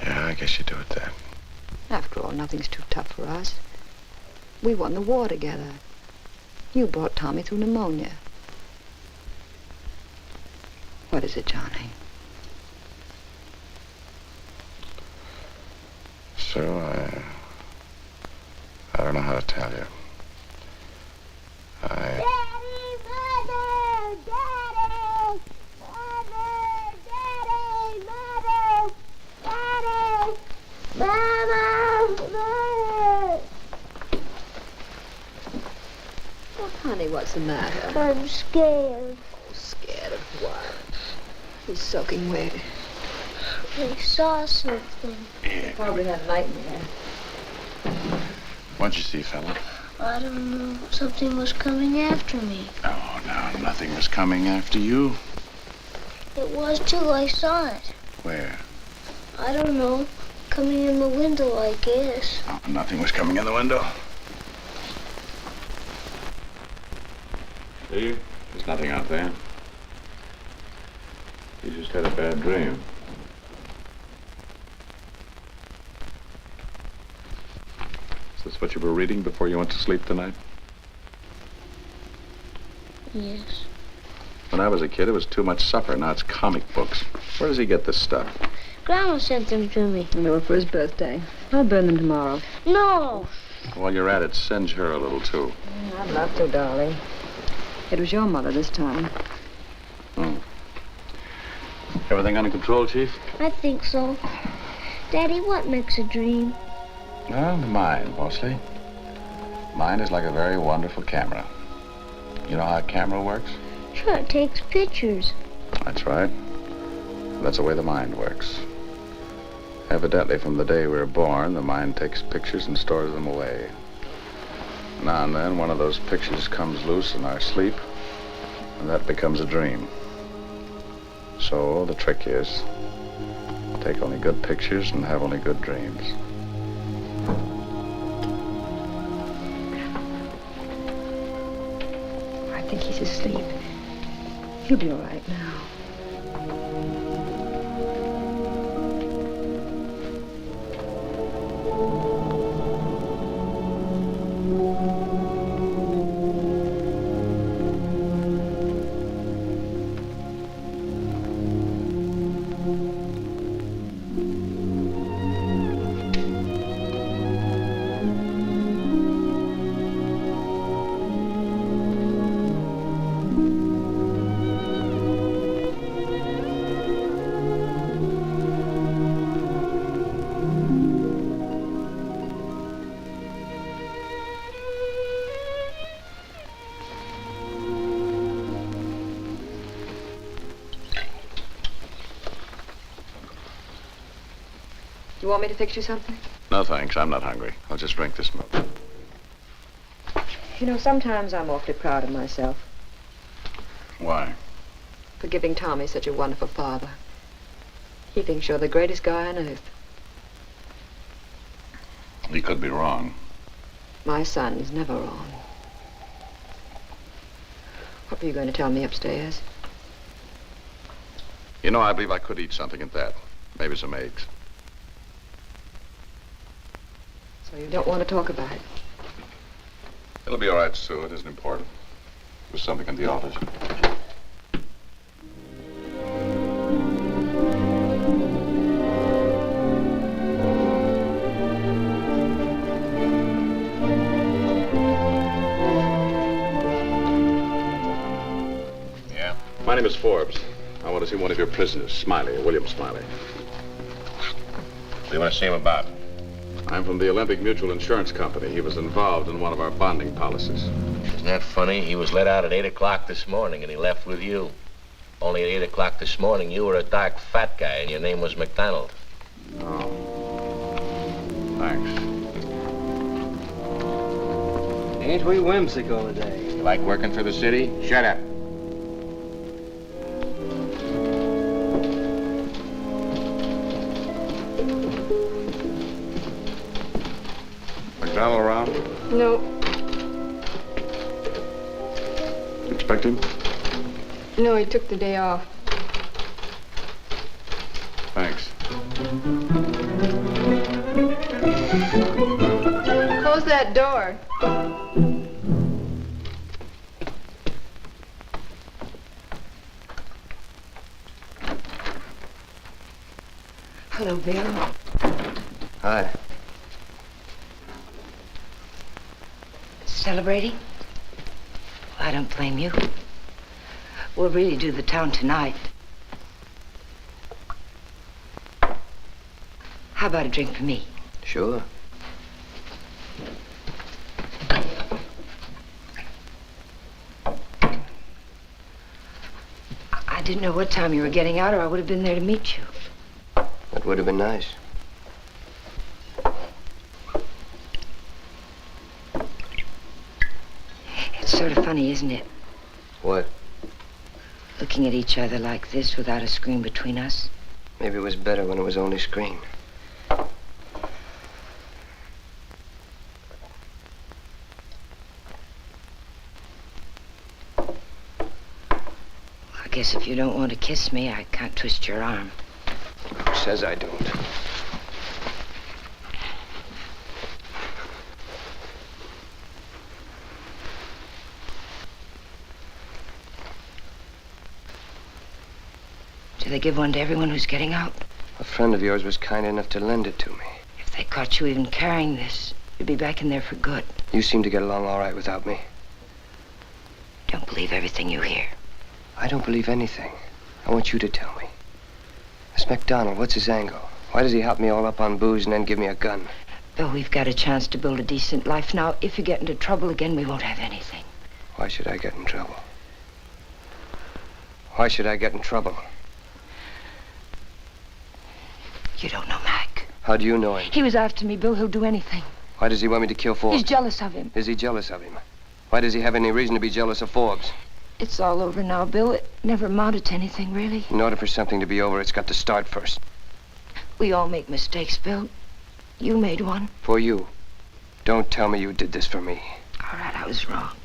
Yeah, I guess you do it then. After all, nothing's too tough for us. We won the war together. You brought Tommy through pneumonia. What is it, Johnny? So, I don't know how to tell you. Daddy, Mother! Daddy! Mother! Daddy! Mother! Daddy! Mama! Mother! Oh, honey, what's the matter? I'm scared. Oh, scared of what? He's soaking wet. I saw something. You probably had a nightmare. What'd you see, fella? I don't know. Something was coming after me. Oh, no, nothing was coming after you. It was too. I saw it. Where? I don't know. Coming in the window, I guess. Oh, nothing was coming in the window. See? There's nothing out there. You just had a bad dream. Is this what you were reading before you went to sleep tonight? Yes. When I was a kid, it was too much supper. Now it's comic books. Where does he get this stuff? Grandma sent them to me. And they were for his birthday. I'll burn them tomorrow. No! While you're at it, singe her a little, too. I'd love to, darling. It was your mother this time. Everything under control, Chief? I think so. Daddy, what makes a dream? Well, the mind, mostly. Mind is like a very wonderful camera. You know how a camera works? Sure, it takes pictures. That's right. That's the way the mind works. Evidently, from the day we were born, the mind takes pictures and stores them away. Now and then, one of those pictures comes loose in our sleep, and that becomes a dream. So, the trick is, take only good pictures and have only good dreams. I think he's asleep. He'll be all right now. You want me to fix you something? No, thanks. I'm not hungry. I'll just drink this milk. You know, sometimes I'm awfully proud of myself Why? for giving Tommy such a wonderful father. He thinks you're the greatest guy on earth. He could be wrong. My son's never wrong. What were you going to tell me upstairs? You know, I believe I could eat something at that. Maybe some eggs. So you don't want to talk about it? It'll be all right, Sue. It isn't important. There's something in the office. Yeah? My name is Forbes. I want to see one of your prisoners, Smiley, William Smiley. What do you want to see him about? I'm from the Olympic Mutual Insurance Company. He was involved in one of our bonding policies. Isn't that funny? He was let out at 8 o'clock this morning, and he left with you. Only at 8 o'clock this morning, you were a dark, fat guy, and your name was MacDonald. Oh. Thanks. Ain't we whimsical today? You like working for the city? Shut up. MacDonald around? No, Expect him? no, he took the day off. Thanks. Close that door. Hello, Bill. Hi. Celebrating? Well, I don't blame you. We'll really do the town tonight. How about a drink for me? Sure. I didn't know what time you were getting out, or I would have been there to meet you. That would have been nice. It's sort of funny, isn't it? What? Looking at each other like this without a screen between us. Maybe it was better when it was only screen. I guess if you don't want to kiss me, I can't twist your arm. Who says I don't? Do they give one to everyone who's getting out? A friend of yours was kind enough to lend it to me. If they caught you even carrying this, you'd be back in there for good. You seem to get along all right without me. Don't believe everything you hear. I don't believe anything. I want you to tell me. This MacDonald, what's his angle? Why does he hop me all up on booze and then give me a gun? Bill, we've got a chance to build a decent life now. If you get into trouble again, we won't have anything. Why should I get in trouble? Why should I get in trouble? You don't know Mac. How do you know him? He was after me, Bill. He'll do anything. Why does he want me to kill Forbes? He's jealous of him. Is he jealous of him? Why does he have any reason to be jealous of Forbes? It's all over now, Bill. It never amounted to anything, really. In order for something to be over, it's got to start first. We all make mistakes, Bill. You made one. For you. Don't tell me you did this for me. All right, I was wrong.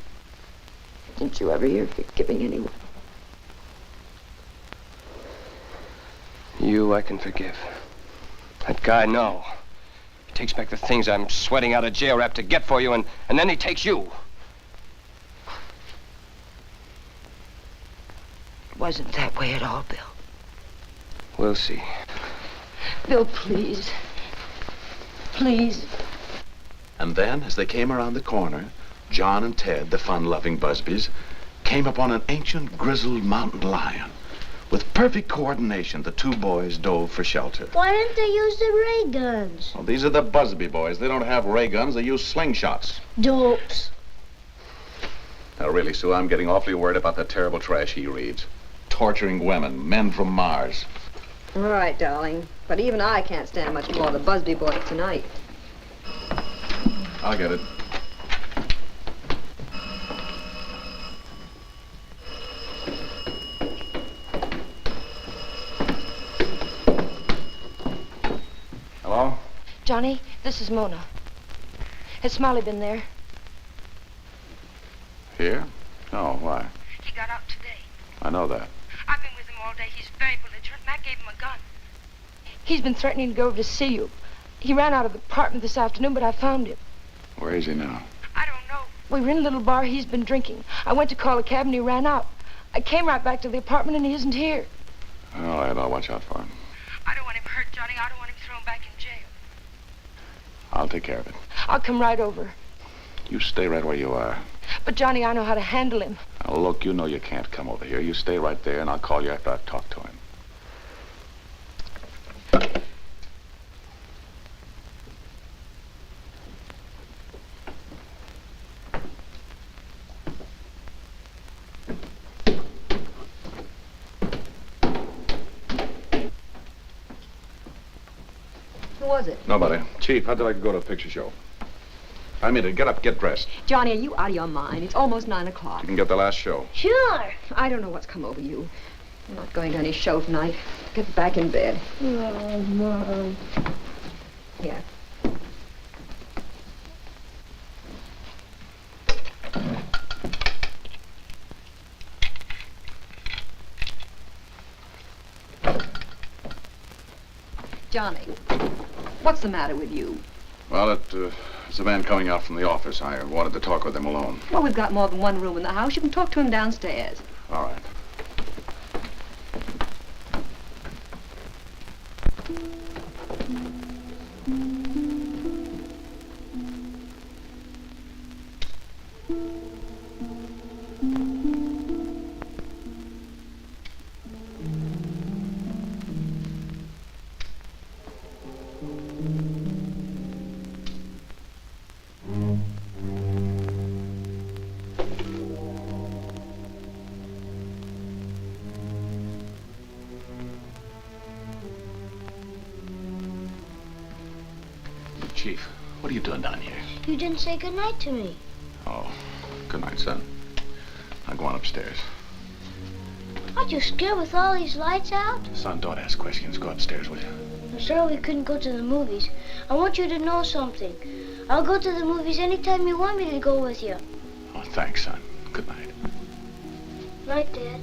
Didn't you ever hear forgiving anyone? You I can forgive. That guy, no. He takes back the things I'm sweating out of jail rap to get for you, and then he takes you. It wasn't that way at all, Bill. We'll see. Bill, please. Please. And then, as they came around the corner, John and Ted, the fun-loving Busbys, came upon an ancient, grizzled mountain lion. With perfect coordination, the two boys dove for shelter. Why didn't they use the ray guns? Well, these are the Busby boys. They don't have ray guns. They use slingshots. Dopes. Now, really, Sue, I'm getting awfully worried about the terrible trash he reads. Torturing women, men from Mars. All right, darling. But even I can't stand much more of the Busby boys tonight. I'll get it. Hello? Johnny, this is Mona. Has Smiley been there? Here? No, why? He got out today. I know that. I've been with him all day. He's very belligerent. Mac gave him a gun. He's been threatening to go over to see you. He ran out of the apartment this afternoon, but I found him. Where is he now? I don't know. We were in a little bar he's been drinking. I went to call a cab and he ran out. I came right back to the apartment and he isn't here. All right, I'll watch out for him. I don't want him hurt, Johnny. I don't want him thrown back in jail. I'll take care of it. I'll come right over. You stay right where you are. But, Johnny, I know how to handle him. Now, look, you know you can't come over here. You stay right there, and I'll call you after I've talked to him. Who was it? Nobody. Chief, how'd you like to go to a picture show? I mean, get up, get dressed. Johnny, are you out of your mind? It's almost 9 o'clock. You can get the last show. Sure. I don't know what's come over you. I'm not going to any show tonight. Get back in bed. Oh, Mom. Here. Johnny, what's the matter with you? Well, it's a man coming out from the office. I wanted to talk with him alone. Well, we've got more than one room in the house. You can talk to him downstairs. All right. Chief, what are you doing down here? You didn't say goodnight to me. Oh, good night, son. I'll go on upstairs. Aren't you scared with all these lights out? Son, don't ask questions. Go upstairs, will you? I'm sorry we couldn't go to the movies. I want you to know something. I'll go to the movies anytime you want me to go with you. Oh, thanks, son. Good night. Night, Dad.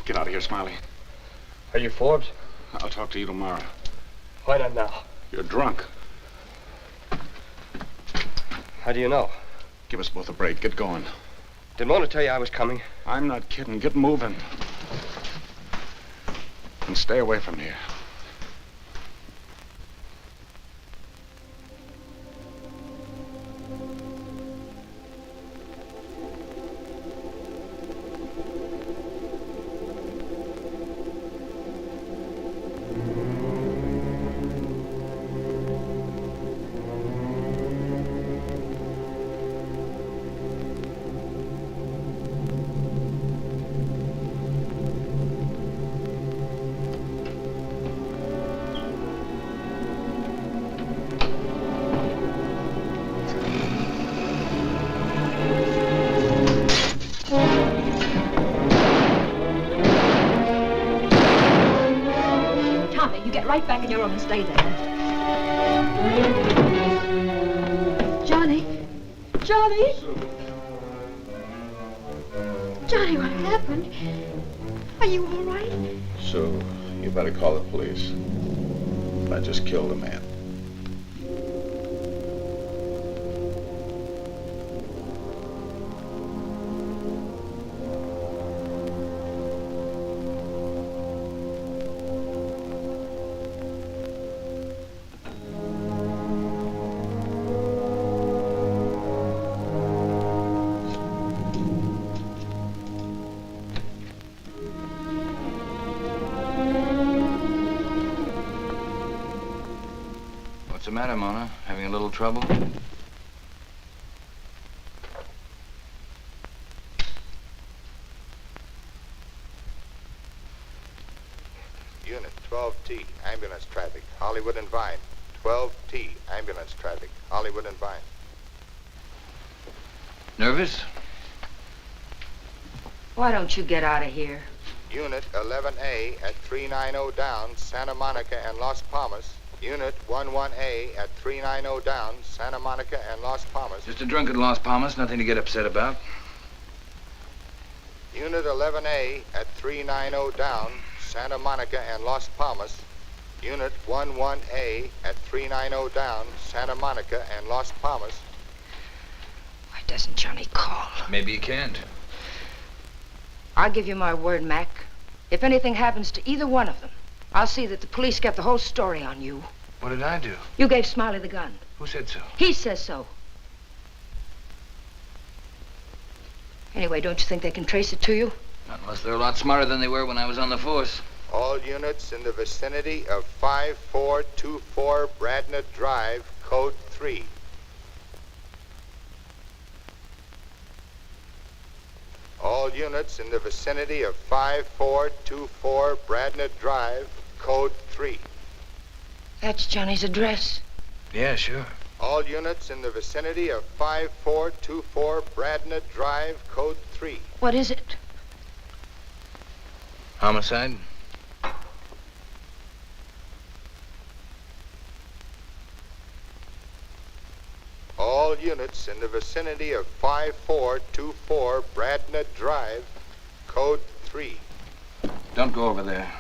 Get out of here, Smiley. Are you Forbes? I'll talk to you tomorrow. Why not now? You're drunk. How do you know? Give us both a break. Get going. Didn't want to tell you I was coming. I'm not kidding. Get moving. And stay away from here. Right back in your room and stay there. Johnny? Johnny? Johnny, what happened? Are you all right? Sue, you better call the police. I just killed a man. matter, Mona? Having a little trouble? Unit 12T, ambulance traffic, Hollywood and Vine. 12T, ambulance traffic, Hollywood and Vine. Nervous? Why don't you get out of here? Unit 11A at 390 down, Santa Monica and Las Palmas. Unit 11A at 390 down, Santa Monica and Las Palmas. Just a drunk at Las Palmas, nothing to get upset about. Unit 11A at 390 down, Santa Monica and Las Palmas. Unit 11A at 390 down, Santa Monica and Las Palmas. Why doesn't Johnny call? Maybe he can't. I'll give you my word, Mac. If anything happens to either one of them, I'll see that the police get the whole story on you. What did I do? You gave Smiley the gun. Who said so? He says so. Anyway, don't you think they can trace it to you? Not unless they're a lot smarter than they were when I was on the force. All units in the vicinity of 5424 Bradna Drive, code 3. All units in the vicinity of 5424 Bradna Drive, code 3. That's Johnny's address. Yeah, sure. All units in the vicinity of 5424 Bradna Drive, code 3. What is it? Homicide? All units in the vicinity of 5424 Bradna Drive, code 3. Don't go over there.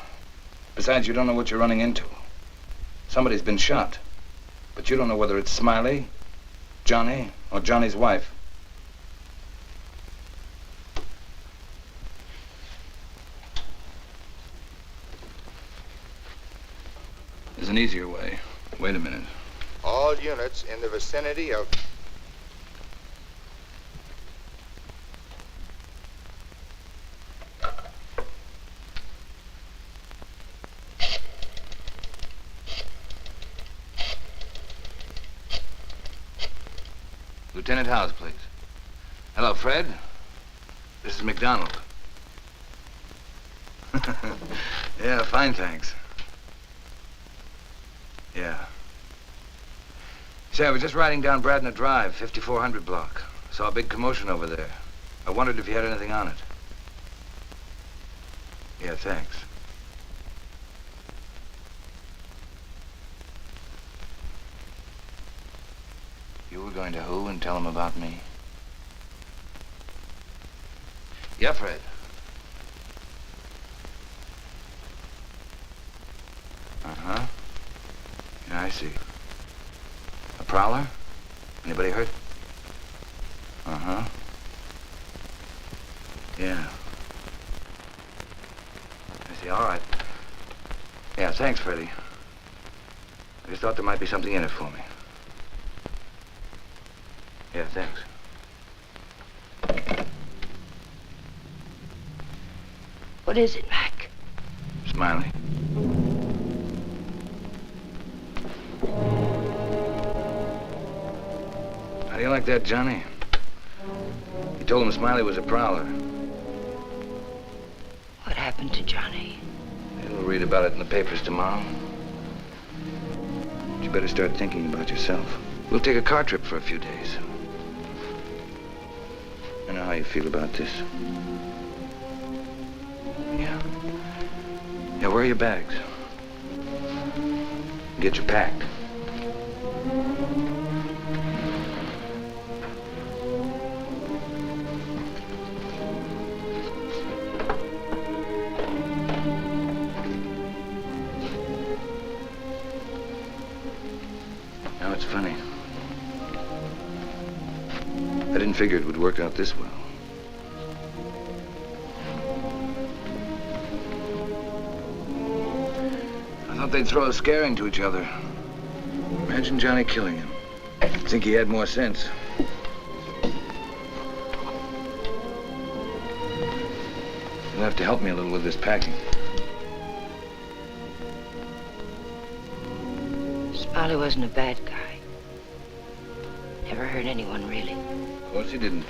Besides, you don't know what you're running into. Somebody's been shot. But you don't know whether it's Smiley, Johnny, or Johnny's wife. There's an easier way. Wait a minute. All units in the vicinity of... Lieutenant Howes, please. Hello, Fred. This is MacDonald. Yeah, fine, thanks. Yeah. Say, I was just riding down Bradna Drive, 5400 block. Saw a big commotion over there. I wondered if you had anything on it. Yeah, thanks. You were going to who and tell him about me? Yeah, Fred. Uh-huh. Yeah, I see. A prowler? Anybody hurt? Uh-huh. Yeah. I see, all right. Yeah, thanks, Freddie. I just thought there might be something in it for me. Yeah, thanks. What is it, Mac? Smiley. How do you like that, Johnny? He told him Smiley was a prowler. What happened to Johnny? You'll read about it in the papers tomorrow. But you better start thinking about yourself. We'll take a car trip for a few days. I know how you feel about this. Yeah. Yeah, where are your bags? Get you packed. Now it's funny. I didn't figure it would work out this well. I thought they'd throw a scare into each other. Imagine Johnny killing him. Think he had more sense. You'll have to help me a little with this packing. Smiley Smiley wasn't a bad guy. Never hurt anyone, really. Of course he didn't.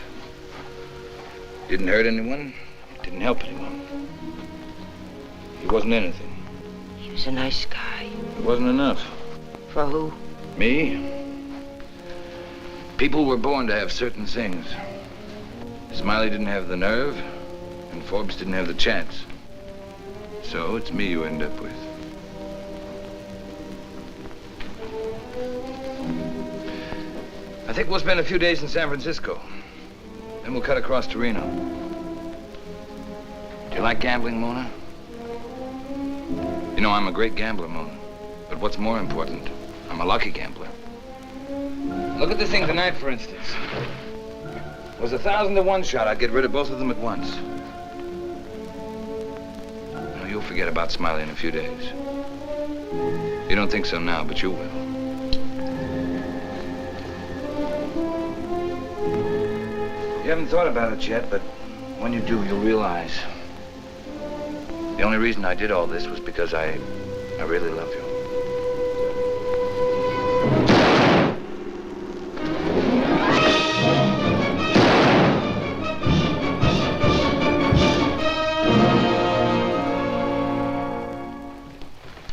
Didn't hurt anyone, didn't help anyone. He wasn't anything. He was a nice guy. It wasn't enough. For who? Me? People were born to have certain things. Smiley didn't have the nerve, and Forbes didn't have the chance. So it's me you end up with. I think we'll spend a few days in San Francisco. Then we'll cut across to Reno. Do you like gambling, Mona? You know, I'm a great gambler, Mona. But what's more important, I'm a lucky gambler. Look at this thing tonight, for instance. It was 1,000 to 1 shot. I'd get rid of both of them at once. Now, you'll forget about Smiley in a few days. You don't think so now, but you will. You haven't thought about it yet, but when you do, you'll realize the only reason I did all this was because I really love you.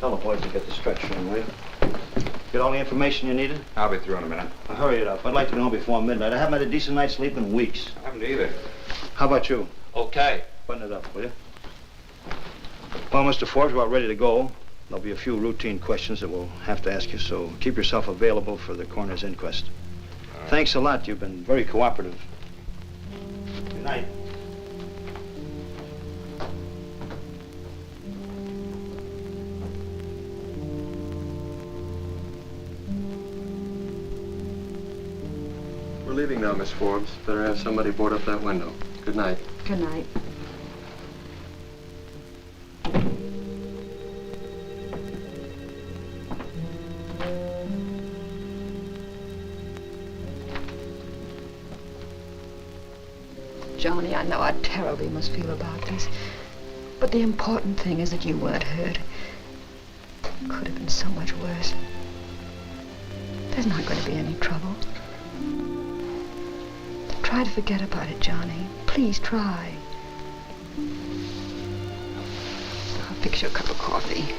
Tell the boys to get the stretcher in, will you? Get all the information you needed? I'll be through in a minute. Now, hurry it up. I'd like to be home before midnight. I haven't had a decent night's sleep in weeks. I haven't either. How about you? Okay. Button it up, will you? Well, Mr. Forbes, we're about ready to go. There'll be a few routine questions that we'll have to ask you, so keep yourself available for the coroner's inquest. Thanks a lot. You've been very cooperative. Good night. We're leaving now, Miss Forbes. Better have somebody board up that window. Good night. Good night. Johnny, I know how terrible you must feel about this. But the important thing is that you weren't hurt. It could have been so much worse. There's not going to be any trouble. Try to forget about it, Johnny. Please try. I'll fix you a cup of coffee.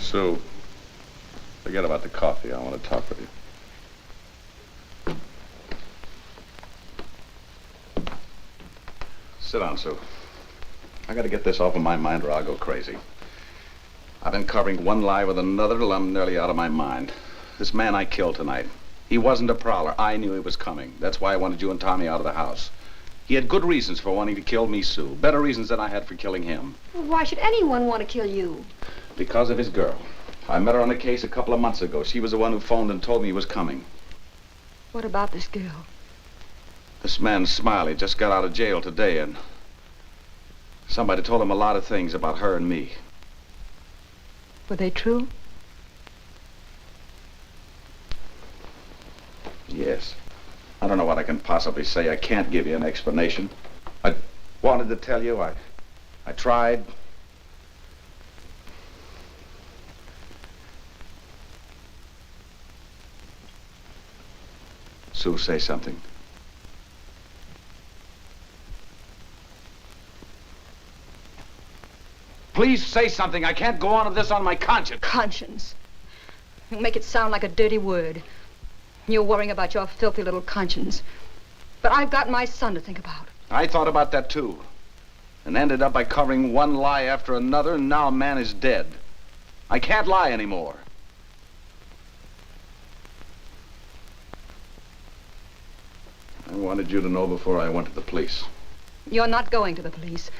Sue, forget about the coffee. I want to talk with you. Sit down, Sue. I got to get this off of my mind or I'll go crazy. I've been covering one lie with another till I'm nearly out of my mind. This man I killed tonight, he wasn't a prowler. I knew he was coming. That's why I wanted you and Tommy out of the house. He had good reasons for wanting to kill me, Sue. Better reasons than I had for killing him. Why should anyone want to kill you? Because of his girl. I met her on a case a couple of months ago. She was the one who phoned and told me he was coming. What about this girl? This man, Smiley, just got out of jail today, and somebody told him a lot of things about her and me. Were they true? Yes. I don't know what I can possibly say. I can't give you an explanation. I wanted to tell you. I tried. Sue, say something. Please say something. I can't go on with this on my conscience. Conscience. You make it sound like a dirty word. You're worrying about your filthy little conscience. But I've got my son to think about. I thought about that, too. And ended up by covering one lie after another, and now a man is dead. I can't lie anymore. I wanted you to know before I went to the police. You're not going to the police.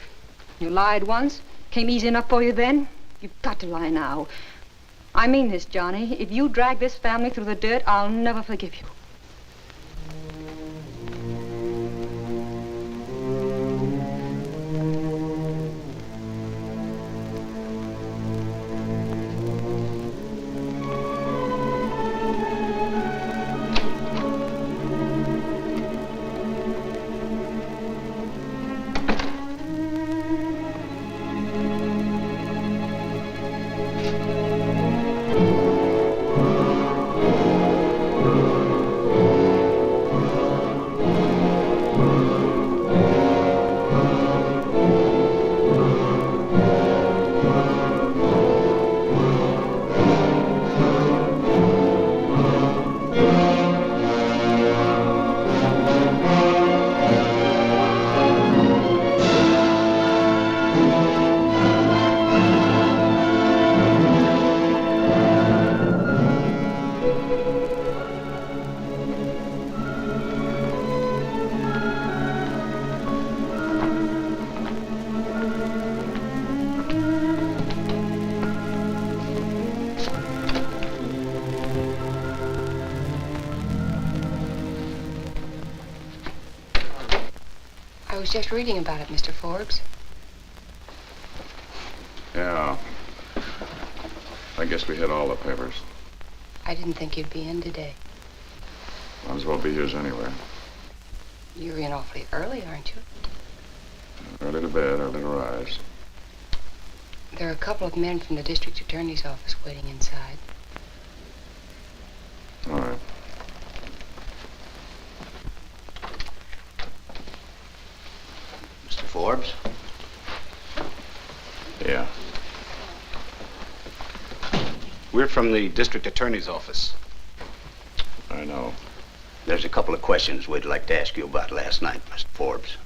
You lied once. Came easy enough for you then. You've got to lie now. I mean this, Johnny. If you drag this family through the dirt, I'll never forgive you. I was just reading about it, Mr. Forbes. Yeah. I guess we hit all the papers. I didn't think you'd be in today. Might as well be yours anyway. You're in awfully early, aren't you? Early to bed, early to rise. There are a couple of men from the district attorney's office waiting inside. All right. Mr. Forbes? Yeah. We're from the district attorney's office. I know. There's a couple of questions we'd like to ask you about last night, Mr. Forbes.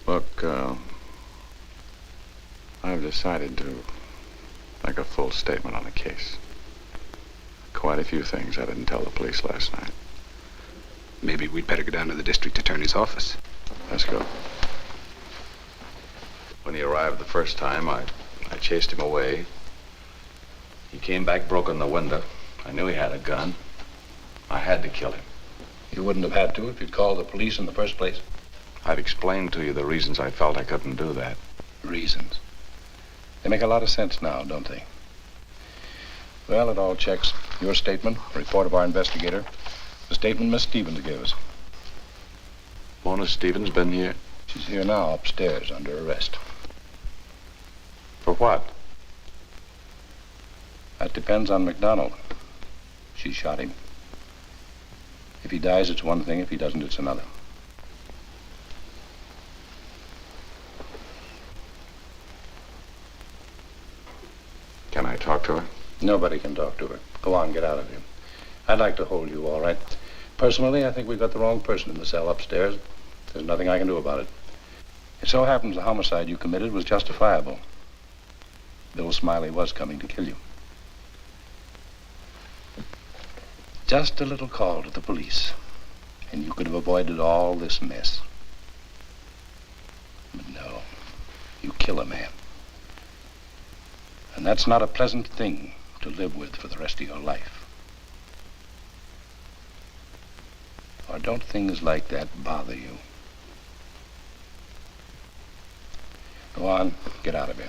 Look, I've decided to make a full statement on the case. Quite a few things I didn't tell the police last night. Maybe we'd better go down to the district attorney's office. Let's go. When he arrived the first time, I chased him away. He came back, broke in the window. I knew he had a gun. I had to kill him. You wouldn't have had to if you'd called the police in the first place. I've explained to you the reasons I felt I couldn't do that. Reasons. They make a lot of sense now, don't they? Well, it all checks. Your statement, the report of our investigator, the statement Miss Stevens gives. Mona Stevens been here? She's here now, upstairs, under arrest. For what? That depends on MacDonald. She shot him. If he dies, it's one thing. If he doesn't, it's another. Can I talk to her? Nobody can talk to her. Go on, get out of here. I'd like to hold you, all right. Personally, I think we've got the wrong person in the cell upstairs. There's nothing I can do about it. It so happens the homicide you committed was justifiable. Bill Smiley was coming to kill you. Just a little call to the police, and you could have avoided all this mess. But no, you kill a man. And that's not a pleasant thing to live with for the rest of your life. Or don't things like that bother you? Go on, get out of here.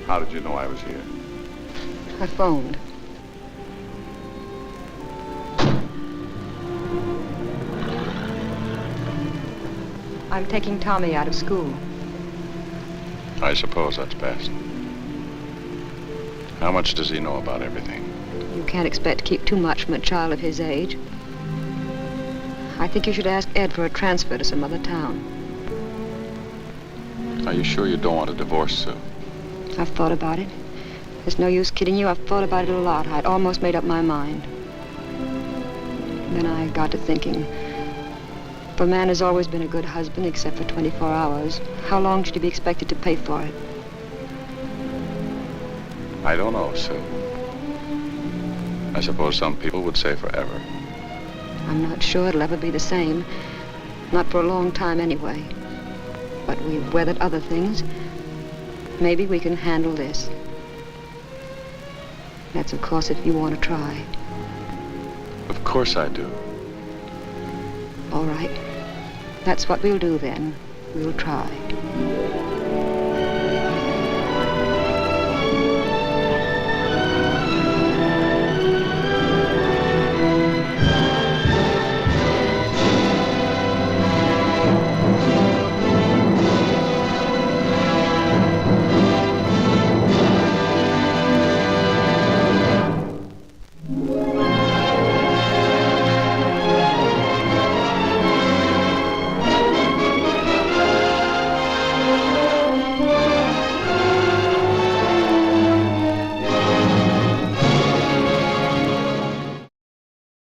How did you know I was here? I phoned. I'm taking Tommy out of school. I suppose that's best. How much does he know about everything? You can't expect to keep too much from a child of his age. I think you should ask Ed for a transfer to some other town. Are you sure you don't want a divorce, Sue? I've thought about it. There's no use kidding you. I've thought about it a lot. I'd almost made up my mind. Then I got to thinking. If a man has always been a good husband, except for 24 hours, how long should he be expected to pay for it? I don't know, Sue. I suppose some people would say forever. I'm not sure it'll ever be the same. Not for a long time anyway. But we've weathered other things. Maybe we can handle this. That's, of course, if you want to try. Of course I do. All right. That's what we'll do then. We'll try.